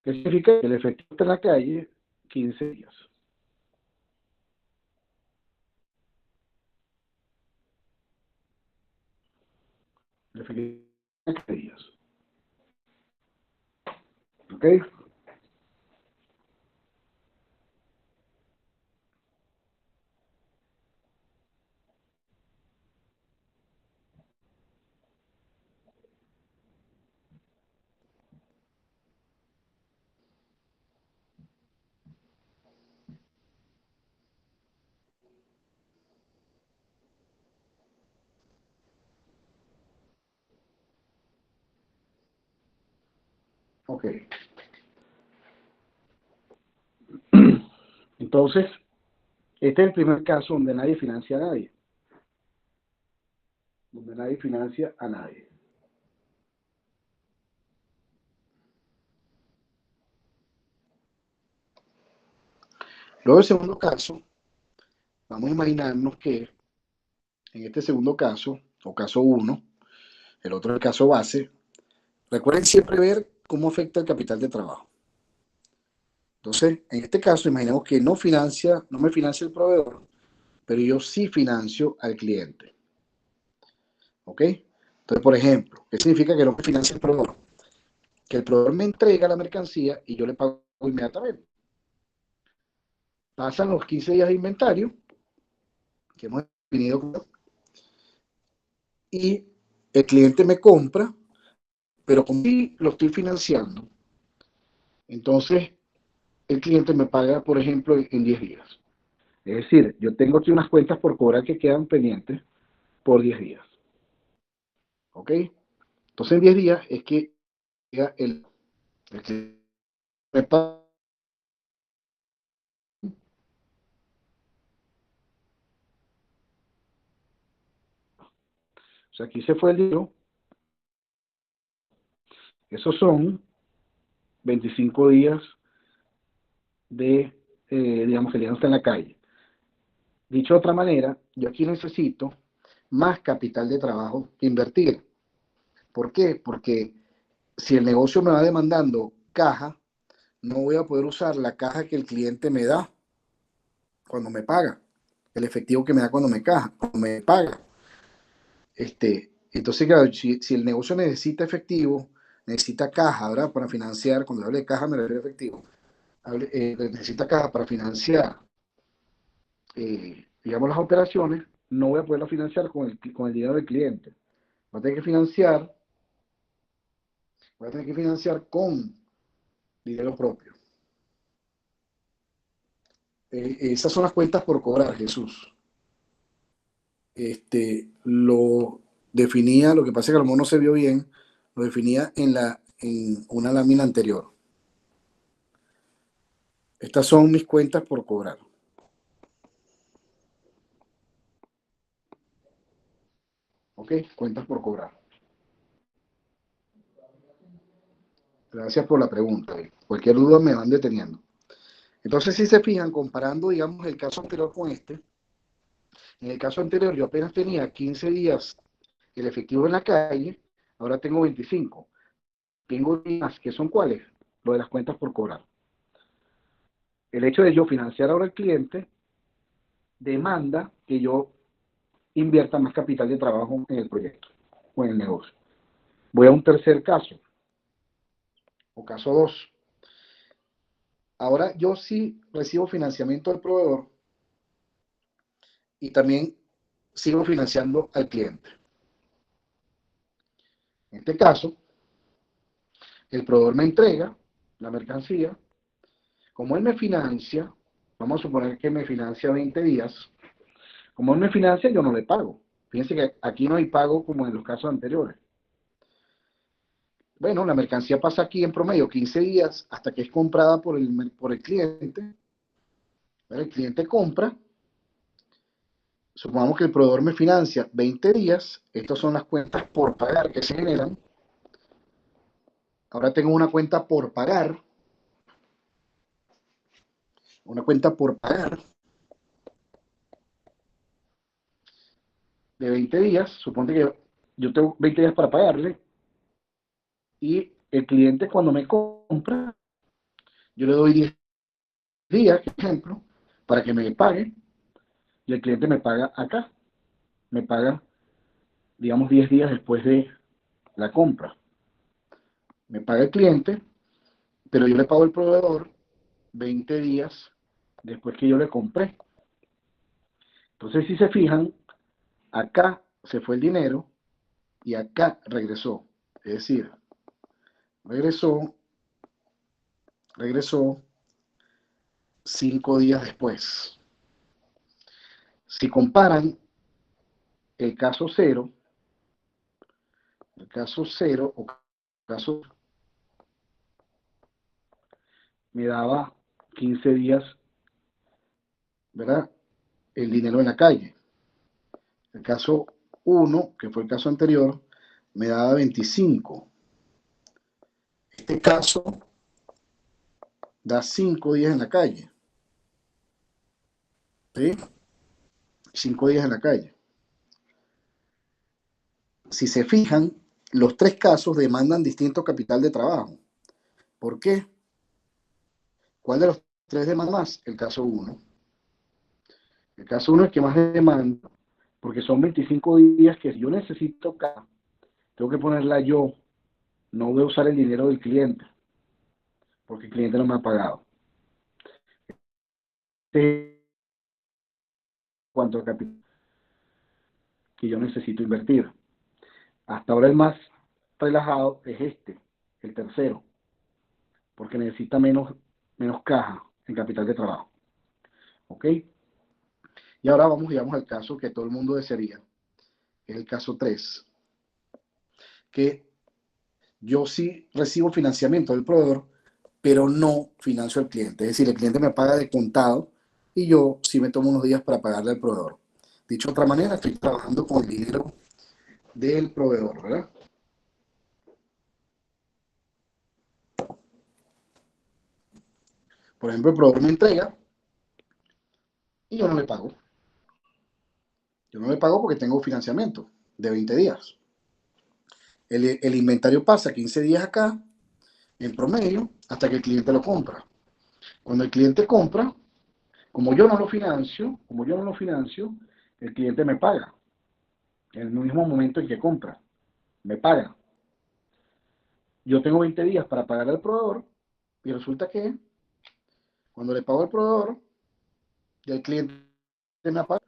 ¿Qué significa? Que el efectivo está en la calle 15 días. El efectivo está en 15 días. ¿Ok? Ok. Entonces, este es el primer caso donde nadie financia a nadie. Donde nadie financia a nadie. Luego, el segundo caso, vamos a imaginarnos que en este segundo caso, o caso uno, el otro es el caso base, recuerden siempre ver cómo afecta el capital de trabajo. Entonces, en este caso, imaginemos que no me financia el proveedor, pero yo sí financio al cliente. ¿Ok? Entonces, por ejemplo, ¿qué significa que no me financia el proveedor? Que el proveedor me entrega la mercancía y yo le pago inmediatamente. Pasan los 15 días de inventario que hemos definido y el cliente me compra, pero como sí lo estoy financiando, entonces el cliente me paga, por ejemplo, en 10 días. Es decir, yo tengo aquí unas cuentas por cobrar que quedan pendientes por 10 días. ¿Ok? Entonces en 10 días es que llega el cliente me paga. O sea, aquí se fue el dinero. Esos son 25 días de, digamos, que el dinero está en la calle. Dicho de otra manera, yo aquí necesito más capital de trabajo que invertir. ¿Por qué? Porque si el negocio me va demandando caja, no voy a poder usar la caja que el cliente me da cuando me paga, el efectivo que me da cuando me paga. Entonces, claro, si el negocio necesita efectivo, necesita caja, ¿verdad? Para financiar, cuando hablo de caja me refiero a efectivo, necesita caja para financiar, digamos, las operaciones, no voy a poderlo financiar con el dinero del cliente. Va a tener que financiar Voy a tener que financiar con dinero propio. Esas son las cuentas por cobrar, Jesús. Lo definía, lo que pasa es que a lo mejor no se vio bien, lo definía en una lámina anterior. Estas son mis cuentas por cobrar. ¿Ok? Cuentas por cobrar. Gracias por la pregunta. Cualquier duda me van deteniendo. Entonces, si se fijan, comparando, digamos, el caso anterior con este, en el caso anterior yo apenas tenía 15 días el efectivo en la calle, ahora tengo 25. Tengo días que son cuáles, lo de las cuentas por cobrar. El hecho de yo financiar ahora al cliente demanda que yo invierta más capital de trabajo en el proyecto o en el negocio. Voy a un tercer caso, o caso 2. Ahora yo sí recibo financiamiento del proveedor y también sigo financiando al cliente. En este caso, el proveedor me entrega la mercancía. Como él me financia, vamos a suponer que me financia 20 días, como él me financia, yo no le pago. Fíjense que aquí no hay pago como en los casos anteriores. Bueno, la mercancía pasa aquí en promedio 15 días hasta que es comprada por el cliente. El cliente compra, supongamos que el proveedor me financia 20 días, estas son las cuentas por pagar que se generan. Ahora tengo una cuenta por pagar de 20 días, suponte que yo tengo 20 días para pagarle y el cliente cuando me compra, yo le doy 10 días, por ejemplo, para que me pague y el cliente me paga acá, me paga, digamos, 10 días después de la compra. Me paga el cliente, pero yo le pago al proveedor 20 días después que yo le compré. Entonces, si se fijan, acá se fue el dinero y acá regresó. Es decir, regresó, regresó 5 días después. Si comparan el caso cero o caso me daba 15 días, ¿verdad? El dinero en la calle. El caso 1, que fue el caso anterior, me daba 25. Este caso da 5 días en la calle. ¿Sí? 5 días en la calle. Si se fijan, los tres casos demandan distinto capital de trabajo. ¿Por qué? ¿Cuál de los tres demanda más? El caso 1. El caso 1 es que más demanda, porque son 25 días que si yo necesito acá, tengo que ponerla yo, no voy a usar el dinero del cliente, porque el cliente no me ha pagado. Este, cuanto al capital que yo necesito invertir. Hasta ahora el más relajado es el tercero, porque necesita menos caja en capital de trabajo. ¿Ok? Y ahora vamos, digamos, al caso que todo el mundo desearía, que es el caso 3, que yo sí recibo financiamiento del proveedor, pero no financio al cliente. Es decir, el cliente me paga de contado y yo sí me tomo unos días para pagarle al proveedor. Dicho de otra manera, estoy trabajando con el dinero del proveedor, ¿verdad? Por ejemplo, el proveedor me entrega y yo no le pago. Yo no le pago porque tengo financiamiento de 20 días. El inventario pasa 15 días acá, en promedio, hasta que el cliente lo compra. Cuando el cliente compra, como yo no lo financio, el cliente me paga. En el mismo momento en que compra, me paga. Yo tengo 20 días para pagar al proveedor y resulta que cuando le pago al proveedor, ya el cliente me ha pagado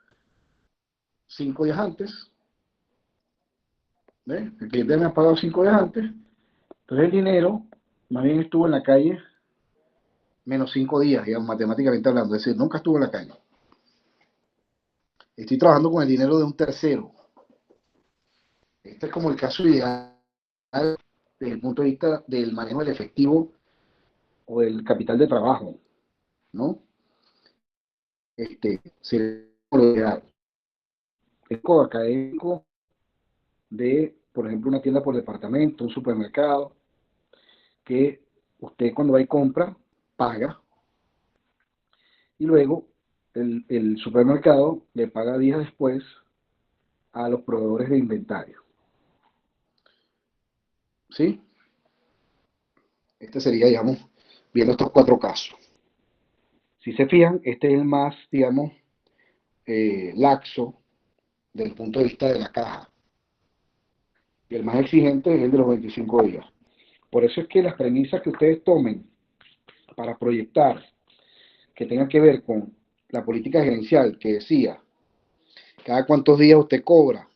5 días antes. ¿Ve? El cliente me ha pagado 5 días antes. Entonces el dinero más bien estuvo en la calle menos 5 días, digamos, matemáticamente hablando, es decir, nunca estuvo en la calle. Estoy trabajando con el dinero de un tercero. Este es como el caso ideal desde el punto de vista del manejo del efectivo o del capital de trabajo, ¿no? Sería lo ideal. Es académico de, por ejemplo, una tienda por departamento, un supermercado, que usted cuando va y compra, paga, y luego el supermercado le paga días después a los proveedores de inventario. ¿Sí? Este sería, digamos, viendo estos 4 casos. Si se fijan, este es el más, digamos, laxo desde el punto de vista de la caja. Y el más exigente es el de los 25 días. Por eso es que las premisas que ustedes tomen para proyectar que tengan que ver con la política gerencial que decía cada cuántos días usted cobra,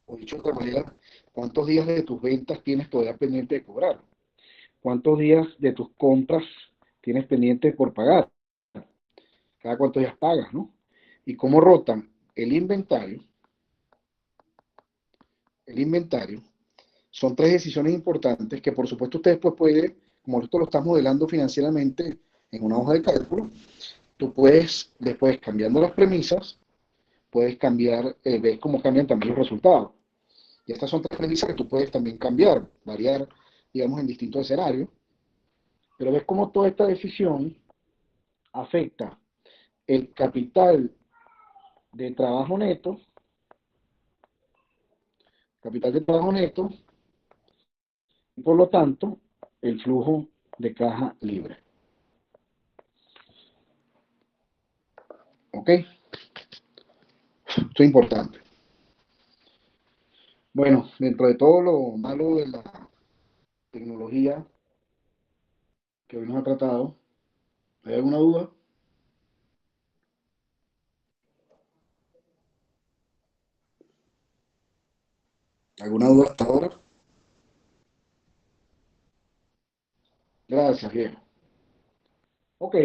o dicho de otra manera, cuántos días de tus ventas tienes todavía pendiente de cobrar, cuántos días de tus compras tienes pendiente por pagar, cada cuántos días pagas, ¿no? Y cómo rotan el inventario. El inventario son 3 decisiones importantes que por supuesto usted después puede, como esto lo estás modelando financieramente en una hoja de cálculo, tú puedes, después cambiando las premisas, puedes cambiar, ves cómo cambian también los resultados. Y estas son 3 premisas que tú puedes también cambiar, variar, digamos, en distintos escenarios. Pero ves cómo toda esta decisión afecta el de capital de trabajo neto, y por lo tanto, el flujo de caja libre. ¿Ok? Esto es importante. Bueno, dentro de todo lo malo de la tecnología que hoy nos ha tratado, ¿hay alguna duda? ¿Alguna duda hasta ahora? Gracias, bien. Ok.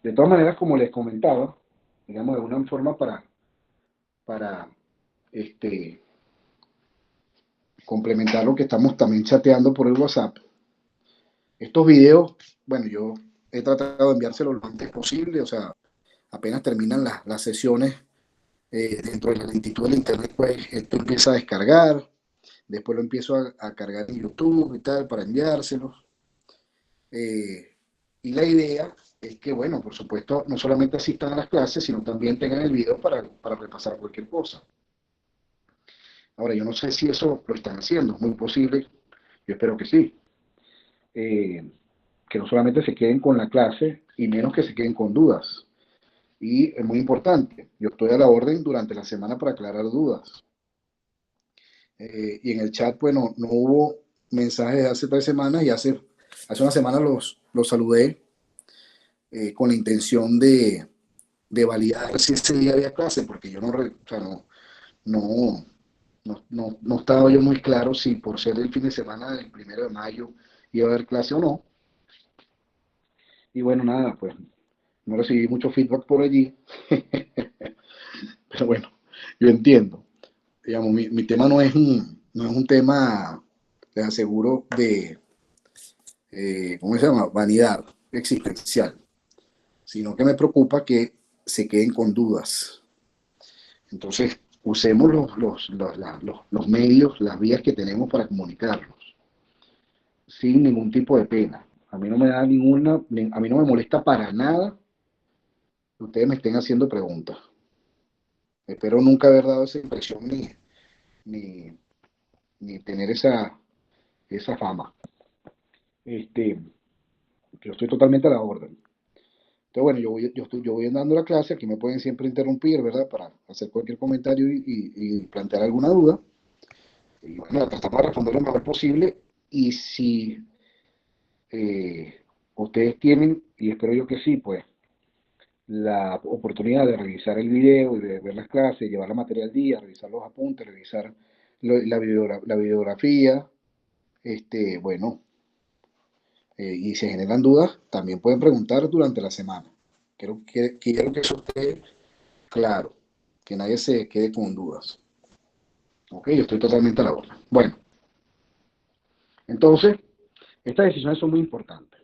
De todas maneras, como les comentaba, digamos, de una forma para este, complementar lo que estamos también chateando por el WhatsApp. Estos videos, bueno, yo he tratado de enviárselos lo antes posible, o sea, apenas terminan las sesiones dentro de la lentitud del internet, pues esto empieza a descargar, después lo empiezo a cargar en YouTube y tal para enviárselos. Eh, y la idea es que, bueno, por supuesto, no solamente asistan a las clases, sino también tengan el video para repasar cualquier cosa. Ahora, yo no sé si eso lo están haciendo, es muy posible, yo espero que sí. Eh, que no solamente se queden con la clase y menos que se queden con dudas. Y es muy importante, yo estoy a la orden durante la semana para aclarar dudas. Y en el chat, bueno, no hubo mensajes de hace 3 semanas y hace una semana los saludé con la intención de validar si ese día había clase, porque yo no, o sea, no, no estaba yo muy claro si por ser el fin de semana del 1 de mayo iba a haber clase o no. Y bueno, nada, pues no recibí mucho feedback por allí, pero bueno, yo entiendo. Digamos, mi tema no es un tema, les aseguro, ¿cómo se llama? Vanidad existencial, sino que me preocupa que se queden con dudas. Entonces, usemos los medios, las vías que tenemos para comunicarlos, sin ningún tipo de pena. A mí no me da a mí no me molesta para nada que ustedes me estén haciendo preguntas. Espero nunca haber dado esa impresión ni, ni tener esa fama. Este, yo estoy totalmente a la orden. Entonces, bueno, yo voy dando la clase, aquí me pueden siempre interrumpir, ¿verdad? Para hacer cualquier comentario y plantear alguna duda. Y bueno, tratamos de responder lo mejor posible. Y si eh, ustedes tienen, y espero yo que sí, pues, la oportunidad de revisar el video y de ver las clases, llevar la materia al día, revisar los apuntes, revisar la bibliografía, bueno, y si generan dudas, también pueden preguntar durante la semana. Quiero que eso esté claro, que nadie se quede con dudas. Ok, yo estoy totalmente a la orden. Bueno, entonces, estas decisiones son muy importantes.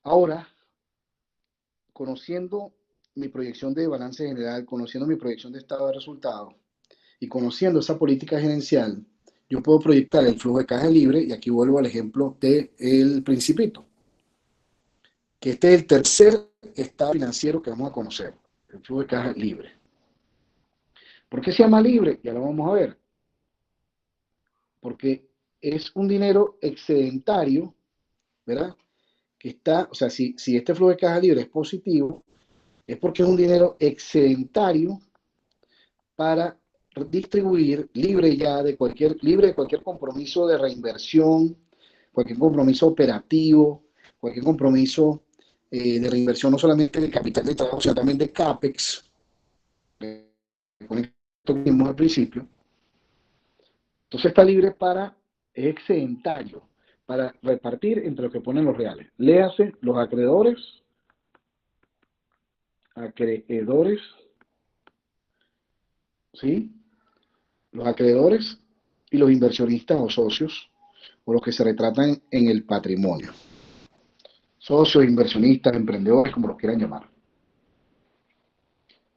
Ahora, conociendo mi proyección de balance general, conociendo mi proyección de estado de resultados y conociendo esa política gerencial, yo puedo proyectar el flujo de caja libre, y aquí vuelvo al ejemplo del Principito, que este es el tercer estado financiero que vamos a conocer, el flujo de caja libre. ¿Por qué se llama libre? Ya lo vamos a ver. Porque es un dinero excedentario, ¿verdad? Que está, o sea, si este flujo de caja libre es positivo, es porque es un dinero excedentario para distribuir libre de cualquier compromiso de reinversión, cualquier compromiso operativo, cualquier compromiso de reinversión, no solamente de capital de trabajo, sino también de CAPEX, con esto que vimos al principio. Entonces está libre para, es excedentario, para repartir entre lo que ponen los reales. Léase los acreedores, ¿sí? Los acreedores y los inversionistas o socios, o los que se retratan en el patrimonio. Socios, inversionistas, emprendedores, como los quieran llamar.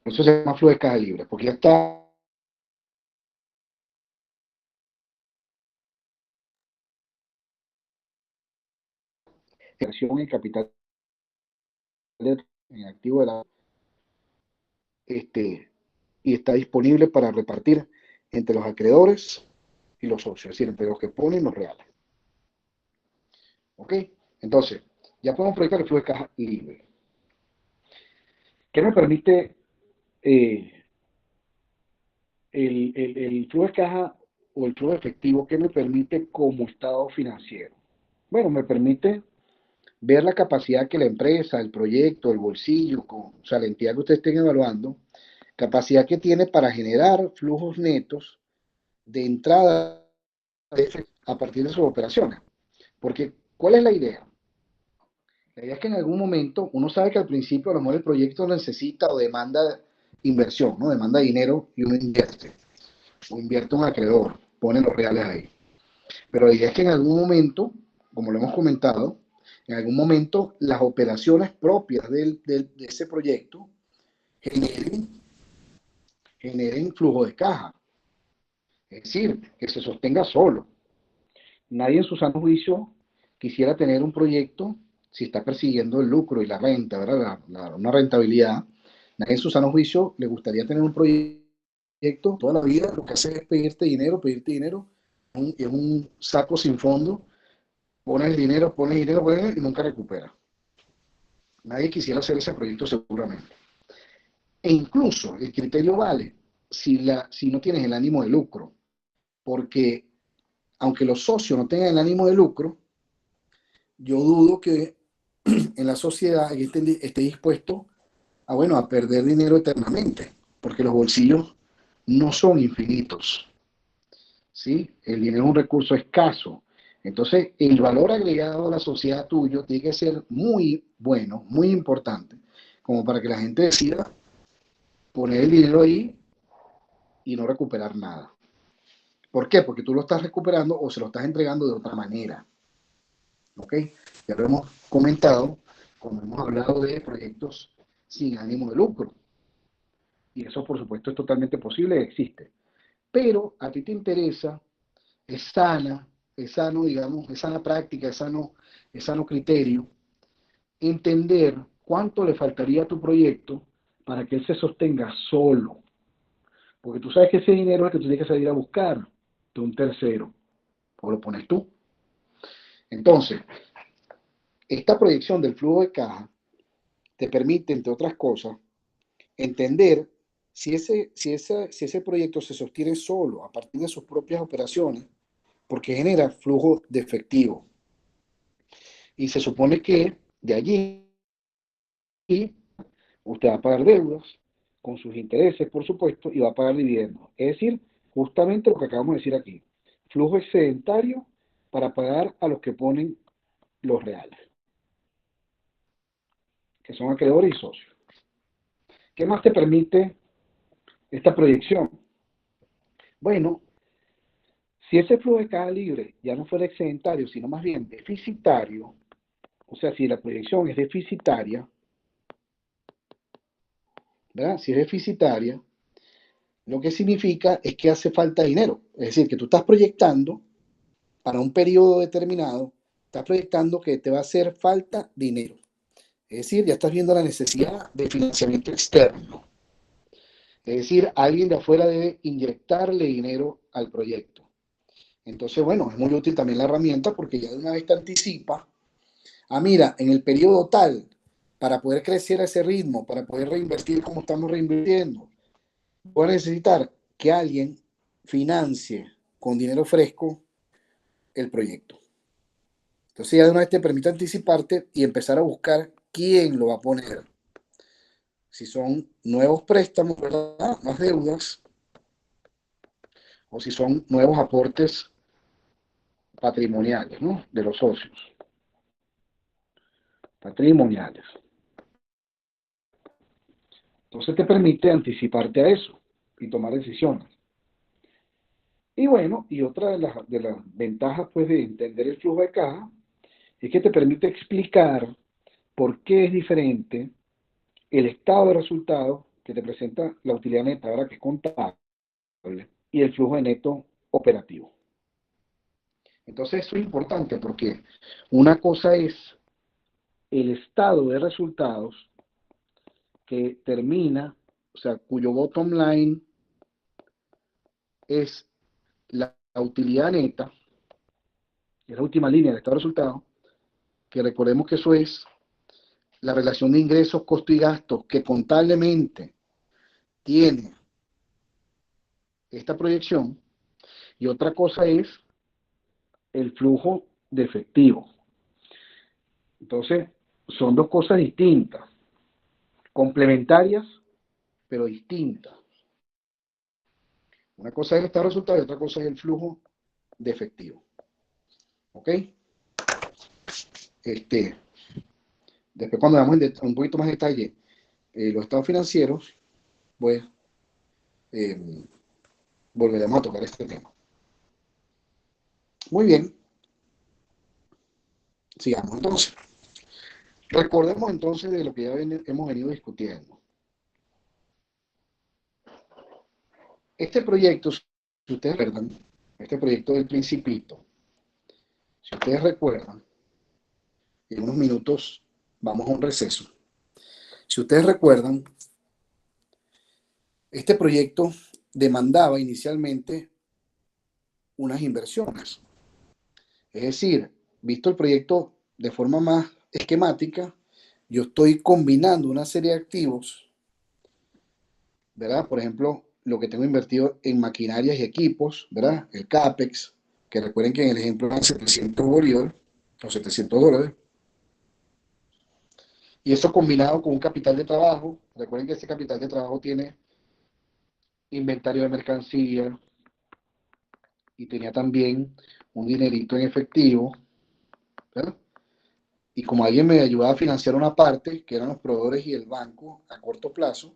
Eso se llama flujo de caja libre, porque ya está inversión en capital, en activo de la, y está disponible para repartir entre los acreedores y los socios, es decir, entre los que ponen los reales. ¿Ok? Entonces, ya podemos proyectar el flujo de caja libre. ¿Qué me permite eh, el flujo de caja o el flujo efectivo? ¿Qué me permite como estado financiero? Bueno, me permite ver la capacidad que la empresa, el proyecto, el bolsillo, o sea, la entidad que ustedes estén evaluando, capacidad que tiene para generar flujos netos de entrada a partir de sus operaciones. Porque, ¿cuál es la idea? La idea es que en algún momento, uno sabe que al principio a lo mejor el proyecto necesita o demanda inversión, ¿no? Demanda dinero y uno invierte. O invierte un acreedor, pone los reales ahí. Pero la idea es que en algún momento, como lo hemos comentado, en algún momento las operaciones propias de ese proyecto generen, generen flujo de caja. Es decir, que se sostenga solo. Nadie en su sano juicio quisiera tener un proyecto si está persiguiendo el lucro y la renta, ¿verdad? Una rentabilidad. Nadie en su sano juicio le gustaría tener un proyecto toda la vida, lo que hace es pedirte dinero, es un saco sin fondo, pones dinero, y nunca recupera. Nadie quisiera hacer ese proyecto seguramente. E incluso el criterio vale si no tienes el ánimo de lucro, porque aunque los socios no tengan el ánimo de lucro, yo dudo que en la sociedad esté dispuesto bueno, a perder dinero eternamente, porque los bolsillos no son infinitos, ¿sí? El dinero es un recurso escaso. Entonces, el valor agregado a la sociedad tuyo tiene que ser muy bueno, muy importante, como para que la gente decida poner el dinero ahí y no recuperar nada. ¿Por qué? Porque tú lo estás recuperando o se lo estás entregando de otra manera. ¿Ok? Ya lo hemos comentado cuando hemos hablado de proyectos sin ánimo de lucro. Y eso, por supuesto, es totalmente posible, existe. Pero a ti te interesa, es sano, digamos, es sana práctica, es sano criterio, entender cuánto le faltaría a tu proyecto para que él se sostenga solo. Porque tú sabes que ese dinero es el que tú tienes que salir a buscar de un tercero, o lo pones tú. Entonces, esta proyección del flujo de caja te permite, entre otras cosas, entender si ese proyecto se sostiene solo a partir de sus propias operaciones, porque genera flujo de efectivo. Y se supone que de allí usted va a pagar deudas con sus intereses, por supuesto, y va a pagar dividendos. Es decir, justamente lo que acabamos de decir aquí. Flujo excedentario para pagar a los que ponen los reales, que son acreedores y socios. ¿Qué más te permite esta proyección? Bueno, si ese flujo de caja libre ya no fuera excedentario, sino más bien deficitario, o sea, si la proyección es deficitaria, ¿verdad? Si es deficitaria, lo que significa es que hace falta dinero. Es decir, que tú estás proyectando para un periodo determinado, estás proyectando que te va a hacer falta dinero. Es decir, ya estás viendo la necesidad de financiamiento externo. Es decir, alguien de afuera debe inyectarle dinero al proyecto. Entonces, bueno, es muy útil también la herramienta porque ya de una vez te anticipa, mira, en el periodo tal, para poder crecer a ese ritmo, para poder reinvertir como estamos reinvirtiendo, voy a necesitar que alguien financie con dinero fresco el proyecto. Entonces ya de una vez te permite anticiparte y empezar a buscar quién lo va a poner. Si son nuevos préstamos, ¿verdad? Más deudas, o si son nuevos aportes patrimoniales, ¿no? De los socios. Patrimoniales. Entonces te permite anticiparte a eso y tomar decisiones. Y bueno, y otra de las ventajas pues de entender el flujo de caja es que te permite explicar por qué es diferente el estado de resultados que te presenta la utilidad neta, ahora que es contable, y el flujo de neto operativo. Entonces eso es importante porque una cosa es el estado de resultados que termina, o sea, cuyo bottom line es la utilidad neta, que es la última línea del estado de resultados, que recordemos que eso es la relación de ingresos, costos y gastos que contablemente tiene esta proyección, y otra cosa es el flujo de efectivo. Entonces, son dos cosas distintas, complementarias, pero distintas. Una cosa es el estado de resultados y otra cosa es el flujo de efectivo. ¿Ok? Después cuando veamos un poquito más detalle los estados financieros, pues volveremos a tocar este tema. Muy bien, sigamos entonces. Recordemos entonces de lo que ya hemos venido discutiendo. Este proyecto, si ustedes recuerdan, este proyecto del Principito, si ustedes recuerdan, en unos minutos vamos a un receso. Si ustedes recuerdan, este proyecto demandaba inicialmente unas inversiones. Es decir, visto el proyecto de forma más esquemática, yo estoy combinando una serie de activos, ¿verdad? Por ejemplo, lo que tengo invertido en maquinarias y equipos, ¿verdad? El CAPEX, que recuerden que en el ejemplo eran 700 bolívares o $700. Y eso combinado con un capital de trabajo, recuerden que ese capital de trabajo tiene inventario de mercancía y tenía también un dinerito en efectivo, ¿verdad? Y como alguien me ayudaba a financiar una parte, que eran los proveedores y el banco a corto plazo,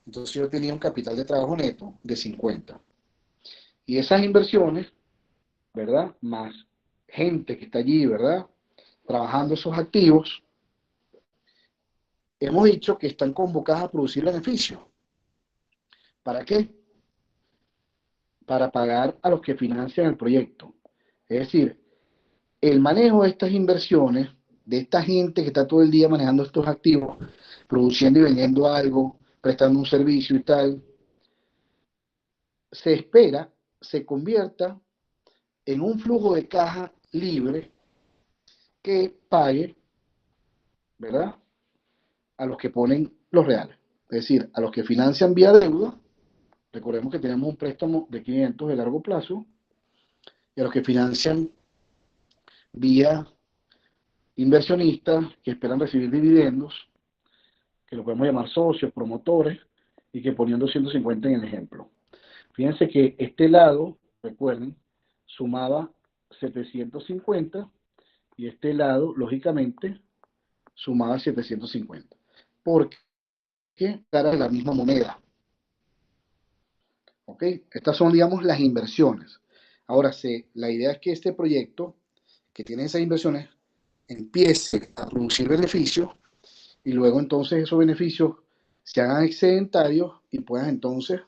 entonces yo tenía un capital de trabajo neto de 50. Y esas inversiones, ¿verdad? Más gente que está allí, ¿verdad? Trabajando esos activos, hemos dicho que están convocadas a producir beneficios. ¿Para qué? Para pagar a los que financian el proyecto. Es decir, el manejo de estas inversiones, de esta gente que está todo el día manejando estos activos, produciendo y vendiendo algo, prestando un servicio y tal, se espera se convierta en un flujo de caja libre que pague, ¿verdad? A los que ponen los reales. Es decir, a los que financian vía deuda, recordemos que tenemos un préstamo de 500 de largo plazo, y a los que financian vía inversionistas que esperan recibir dividendos, que lo podemos llamar socios, promotores, y que ponían 250 en el ejemplo. Fíjense que este lado, recuerden, sumaba 750 y este lado, lógicamente, sumaba 750. Porque era la misma moneda. ¿Ok? Estas son, digamos, las inversiones. Ahora, la idea es que este proyecto, que tiene esas inversiones, empiece a producir beneficios y luego entonces esos beneficios se hagan excedentarios y puedan entonces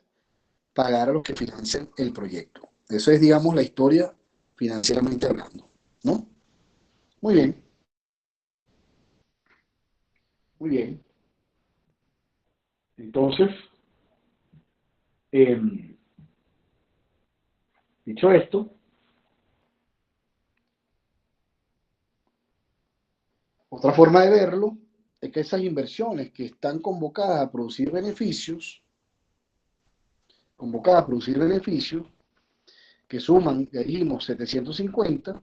pagar a los que financian el proyecto. Eso es, digamos, la historia financieramente hablando, ¿no? Muy bien, muy bien. Entonces, eh, dicho esto, otra forma de verlo es que esas inversiones que están convocadas a producir beneficios, que suman, ya dijimos, 750,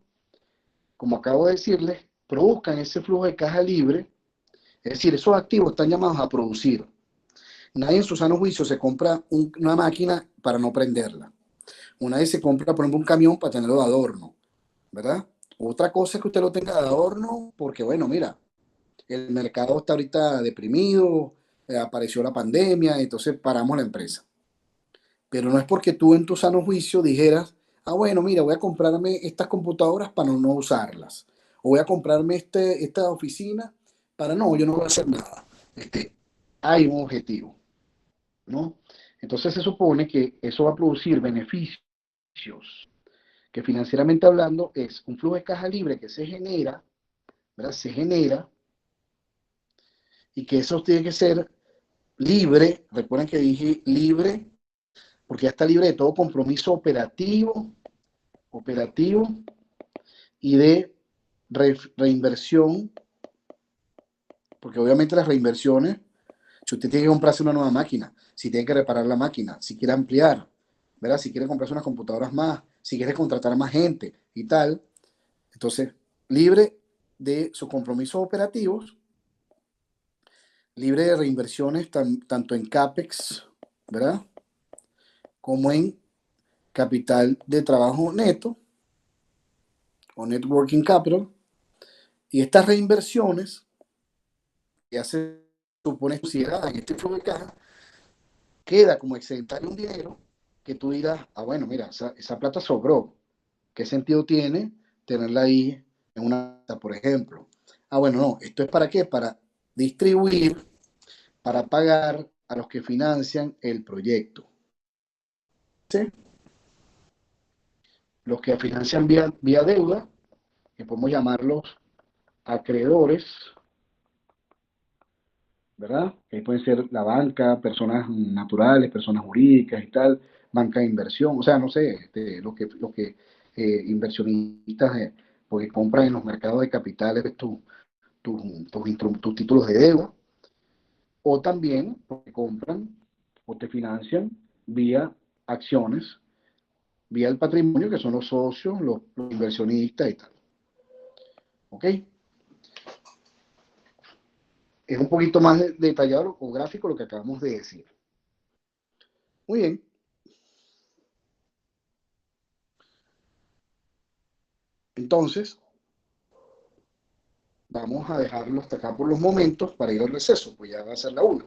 como acabo de decirles, produzcan ese flujo de caja libre, es decir, esos activos están llamados a producir. Nadie en su sano juicio se compra una máquina para no prenderla. Una vez se compra, por ejemplo, un camión para tenerlo de adorno, ¿verdad? Otra cosa es que usted lo tenga de adorno porque, bueno, mira, el mercado está ahorita deprimido, apareció la pandemia, entonces paramos la empresa. Pero no es porque tú en tu sano juicio dijeras, ah, bueno, mira, voy a comprarme estas computadoras para no usarlas. O voy a comprarme esta oficina para no, yo no voy a hacer nada. Hay un objetivo, ¿no? Entonces se supone que eso va a producir beneficios, que financieramente hablando es un flujo de caja libre que se genera, ¿verdad? Se genera y que eso tiene que ser libre, recuerden que dije libre, porque ya está libre de todo compromiso operativo y de reinversión, porque obviamente las reinversiones, si usted tiene que comprarse una nueva máquina, si tiene que reparar la máquina, si quiere ampliar, ¿verdad? Si quiere comprarse unas computadoras más, si quiere contratar a más gente y tal, entonces, libre de sus compromisos operativos, libre de reinversiones tanto en CAPEX, ¿verdad? Como en capital de trabajo neto o networking capital. Y estas reinversiones ya se supone consideradas en este flujo de caja, queda como excedentario un dinero que tú dirás, ah, bueno, mira, esa plata sobró. ¿Qué sentido tiene tenerla ahí en una, por ejemplo? Ah, bueno, no, esto es para qué? Para distribuir, para pagar a los que financian el proyecto. ¿Sí? Los que financian vía deuda, que podemos llamarlos acreedores, ¿verdad? Que pueden ser la banca, personas naturales, personas jurídicas y tal, banca de inversión, o sea, no sé, inversionistas porque compran en los mercados de capitales tus títulos de deuda, o también porque compran o te financian vía acciones, vía el patrimonio, que son los socios, los inversionistas y tal. ¿Ok? Es un poquito más detallado o gráfico lo que acabamos de decir. Muy bien. Entonces, vamos a dejarlo hasta acá por los momentos para ir al receso, pues ya va a ser la una.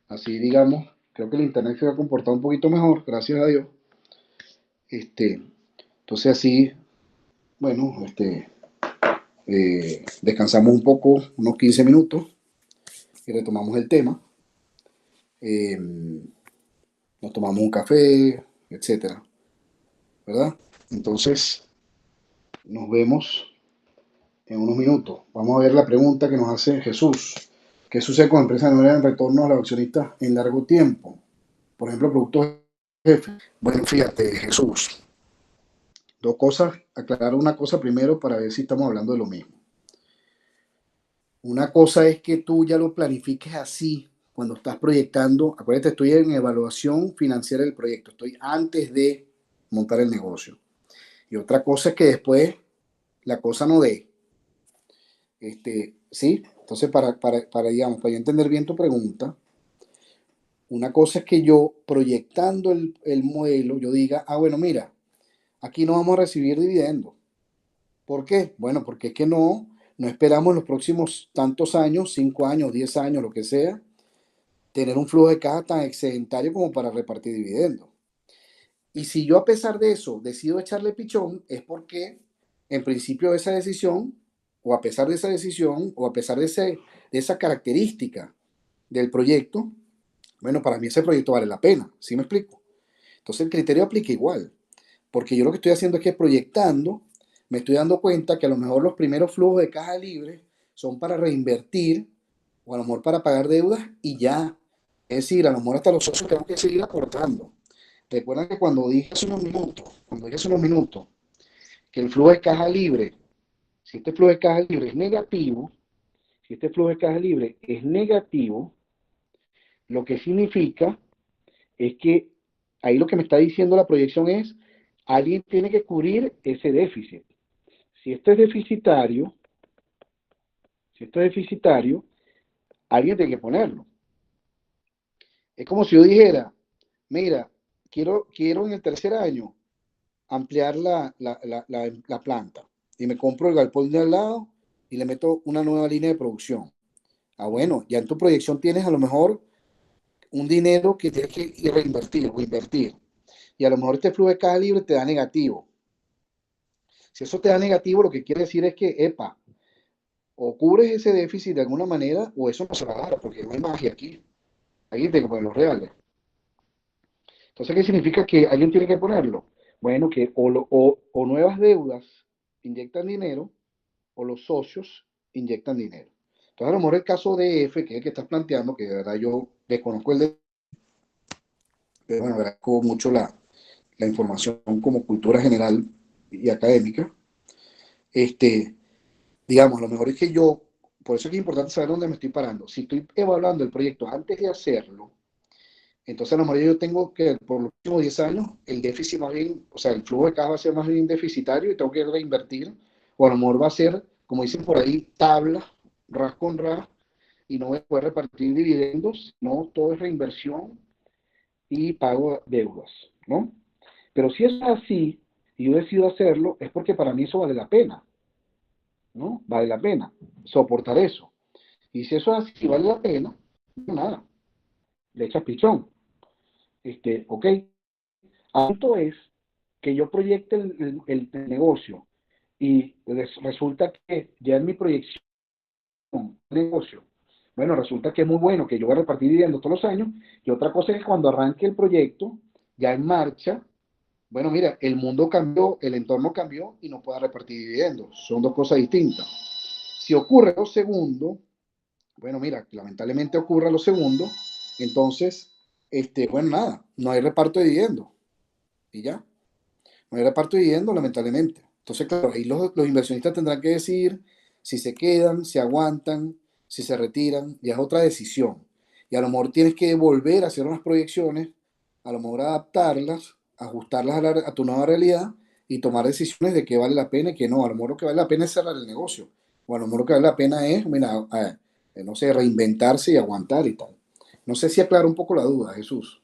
Así digamos, creo que el internet se va a comportar un poquito mejor, gracias a Dios. Entonces así, bueno, descansamos un poco, unos 15 minutos, y retomamos el tema. Eh, Nos tomamos un café, etcétera, ¿verdad? Entonces, nos vemos en unos minutos. Vamos a ver la pregunta que nos hace Jesús. ¿Qué sucede con empresas que no le dan retorno a los accionistas en largo tiempo? Por ejemplo, productos jefe. Bueno, fíjate, Jesús. Dos cosas, aclarar una cosa primero para ver si estamos hablando de lo mismo. Una cosa es que tú ya lo planifiques así cuando estás proyectando. Acuérdate, estoy en evaluación financiera del proyecto. Estoy antes de montar el negocio. Y otra cosa es que después la cosa no dé. ¿Sí? Entonces, digamos, para yo entender bien tu pregunta, Una cosa es que yo, proyectando el modelo, yo diga, ah, bueno, mira, aquí no vamos a recibir dividendos. ¿Por qué? Bueno, porque es que no esperamos en los próximos tantos años, 5 años, 10 años, lo que sea, tener un flujo de caja tan excedentario como para repartir dividendos. Y si yo a pesar de eso decido echarle pichón, es porque en principio esa decisión, o a pesar de esa decisión, o a pesar de esa característica del proyecto, bueno, para mí ese proyecto vale la pena, ¿sí me explico? Entonces el criterio aplica igual, porque yo lo que estoy haciendo es que proyectando, me estoy dando cuenta que a lo mejor los primeros flujos de caja libre son para reinvertir, o a lo mejor para pagar deudas y ya. Es decir, a lo mejor hasta los socios tengo que seguir aportando. Recuerdan que cuando dije hace unos minutos, que el flujo de caja libre, si este flujo de caja libre es negativo, si este flujo de caja libre es negativo, lo que significa es que ahí lo que me está diciendo la proyección es, alguien tiene que cubrir ese déficit. Si esto es deficitario, si esto es deficitario, alguien tiene que ponerlo. Es como si yo dijera, mira, quiero en el tercer año ampliar la planta y me compro el galpón de al lado y le meto una nueva línea de producción. Ah, bueno, ya en tu proyección tienes a lo mejor un dinero que tienes que reinvertir o invertir. Y a lo mejor este flujo de caja libre te da negativo. Si eso te da negativo, lo que quiere decir es que, epa, o cubres ese déficit de alguna manera o eso no se va a dar, porque no hay magia aquí. Aquí tengo que poner los reales. Entonces, ¿qué significa que alguien tiene que ponerlo? Bueno, que o nuevas deudas inyectan dinero o los socios inyectan dinero. Entonces, a lo mejor el caso de F, que es el que estás planteando, que de verdad yo desconozco pero bueno, agradezco mucho la información como cultura general y académica. Este, digamos, lo mejor es que yo, por eso es que es importante saber dónde me estoy parando. Si estoy evaluando el proyecto antes de hacerlo, entonces a lo mejor yo tengo que, por los últimos 10 años, el déficit más bien, o sea, el flujo de caja va a ser más bien deficitario y tengo que reinvertir, o a lo mejor va a ser, como dicen por ahí, tabla, ras con ras, y no voy a poder repartir dividendos, no, todo es reinversión y pago deudas, ¿no? Pero si es así, y yo decido hacerlo, es porque para mí eso vale la pena, ¿no? Vale la pena soportar eso. Y si eso es así, vale la pena, no nada, le echas pichón. Ok, punto es que yo proyecte el negocio y resulta que ya en mi proyección negocio, bueno, resulta que es muy bueno, que yo voy a repartir dividendos todos los años, y otra cosa es que cuando arranque el proyecto, ya en marcha, bueno, mira, el mundo cambió, el entorno cambió y no pueda repartir dividendos. Son dos cosas distintas. Si ocurre lo segundo, bueno, mira, lamentablemente ocurre lo segundo, entonces, bueno, nada, no hay reparto de dividendos y ya. No hay reparto de dividendos, lamentablemente. Entonces, claro, ahí los inversionistas tendrán que decidir si se quedan, si aguantan, si se retiran, ya es otra decisión. Y a lo mejor tienes que volver a hacer unas proyecciones, a lo mejor adaptarlas, ajustarlas a tu nueva realidad y tomar decisiones de qué vale la pena y qué no. A lo mejor lo que vale la pena es cerrar el negocio. O a lo mejor lo que vale la pena es, mira, no sé, reinventarse y aguantar y tal. No sé si aclara un poco la duda, Jesús.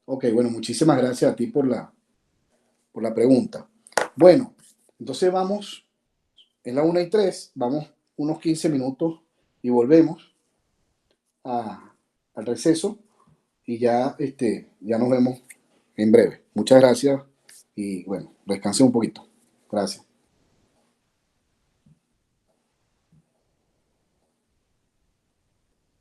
Ok, bueno, muchísimas gracias a ti por la pregunta. Bueno, entonces vamos, es la 1:03, vamos unos 15 minutos y volvemos al receso y ya, ya nos vemos en breve. Muchas gracias y bueno, descansen un poquito. Gracias.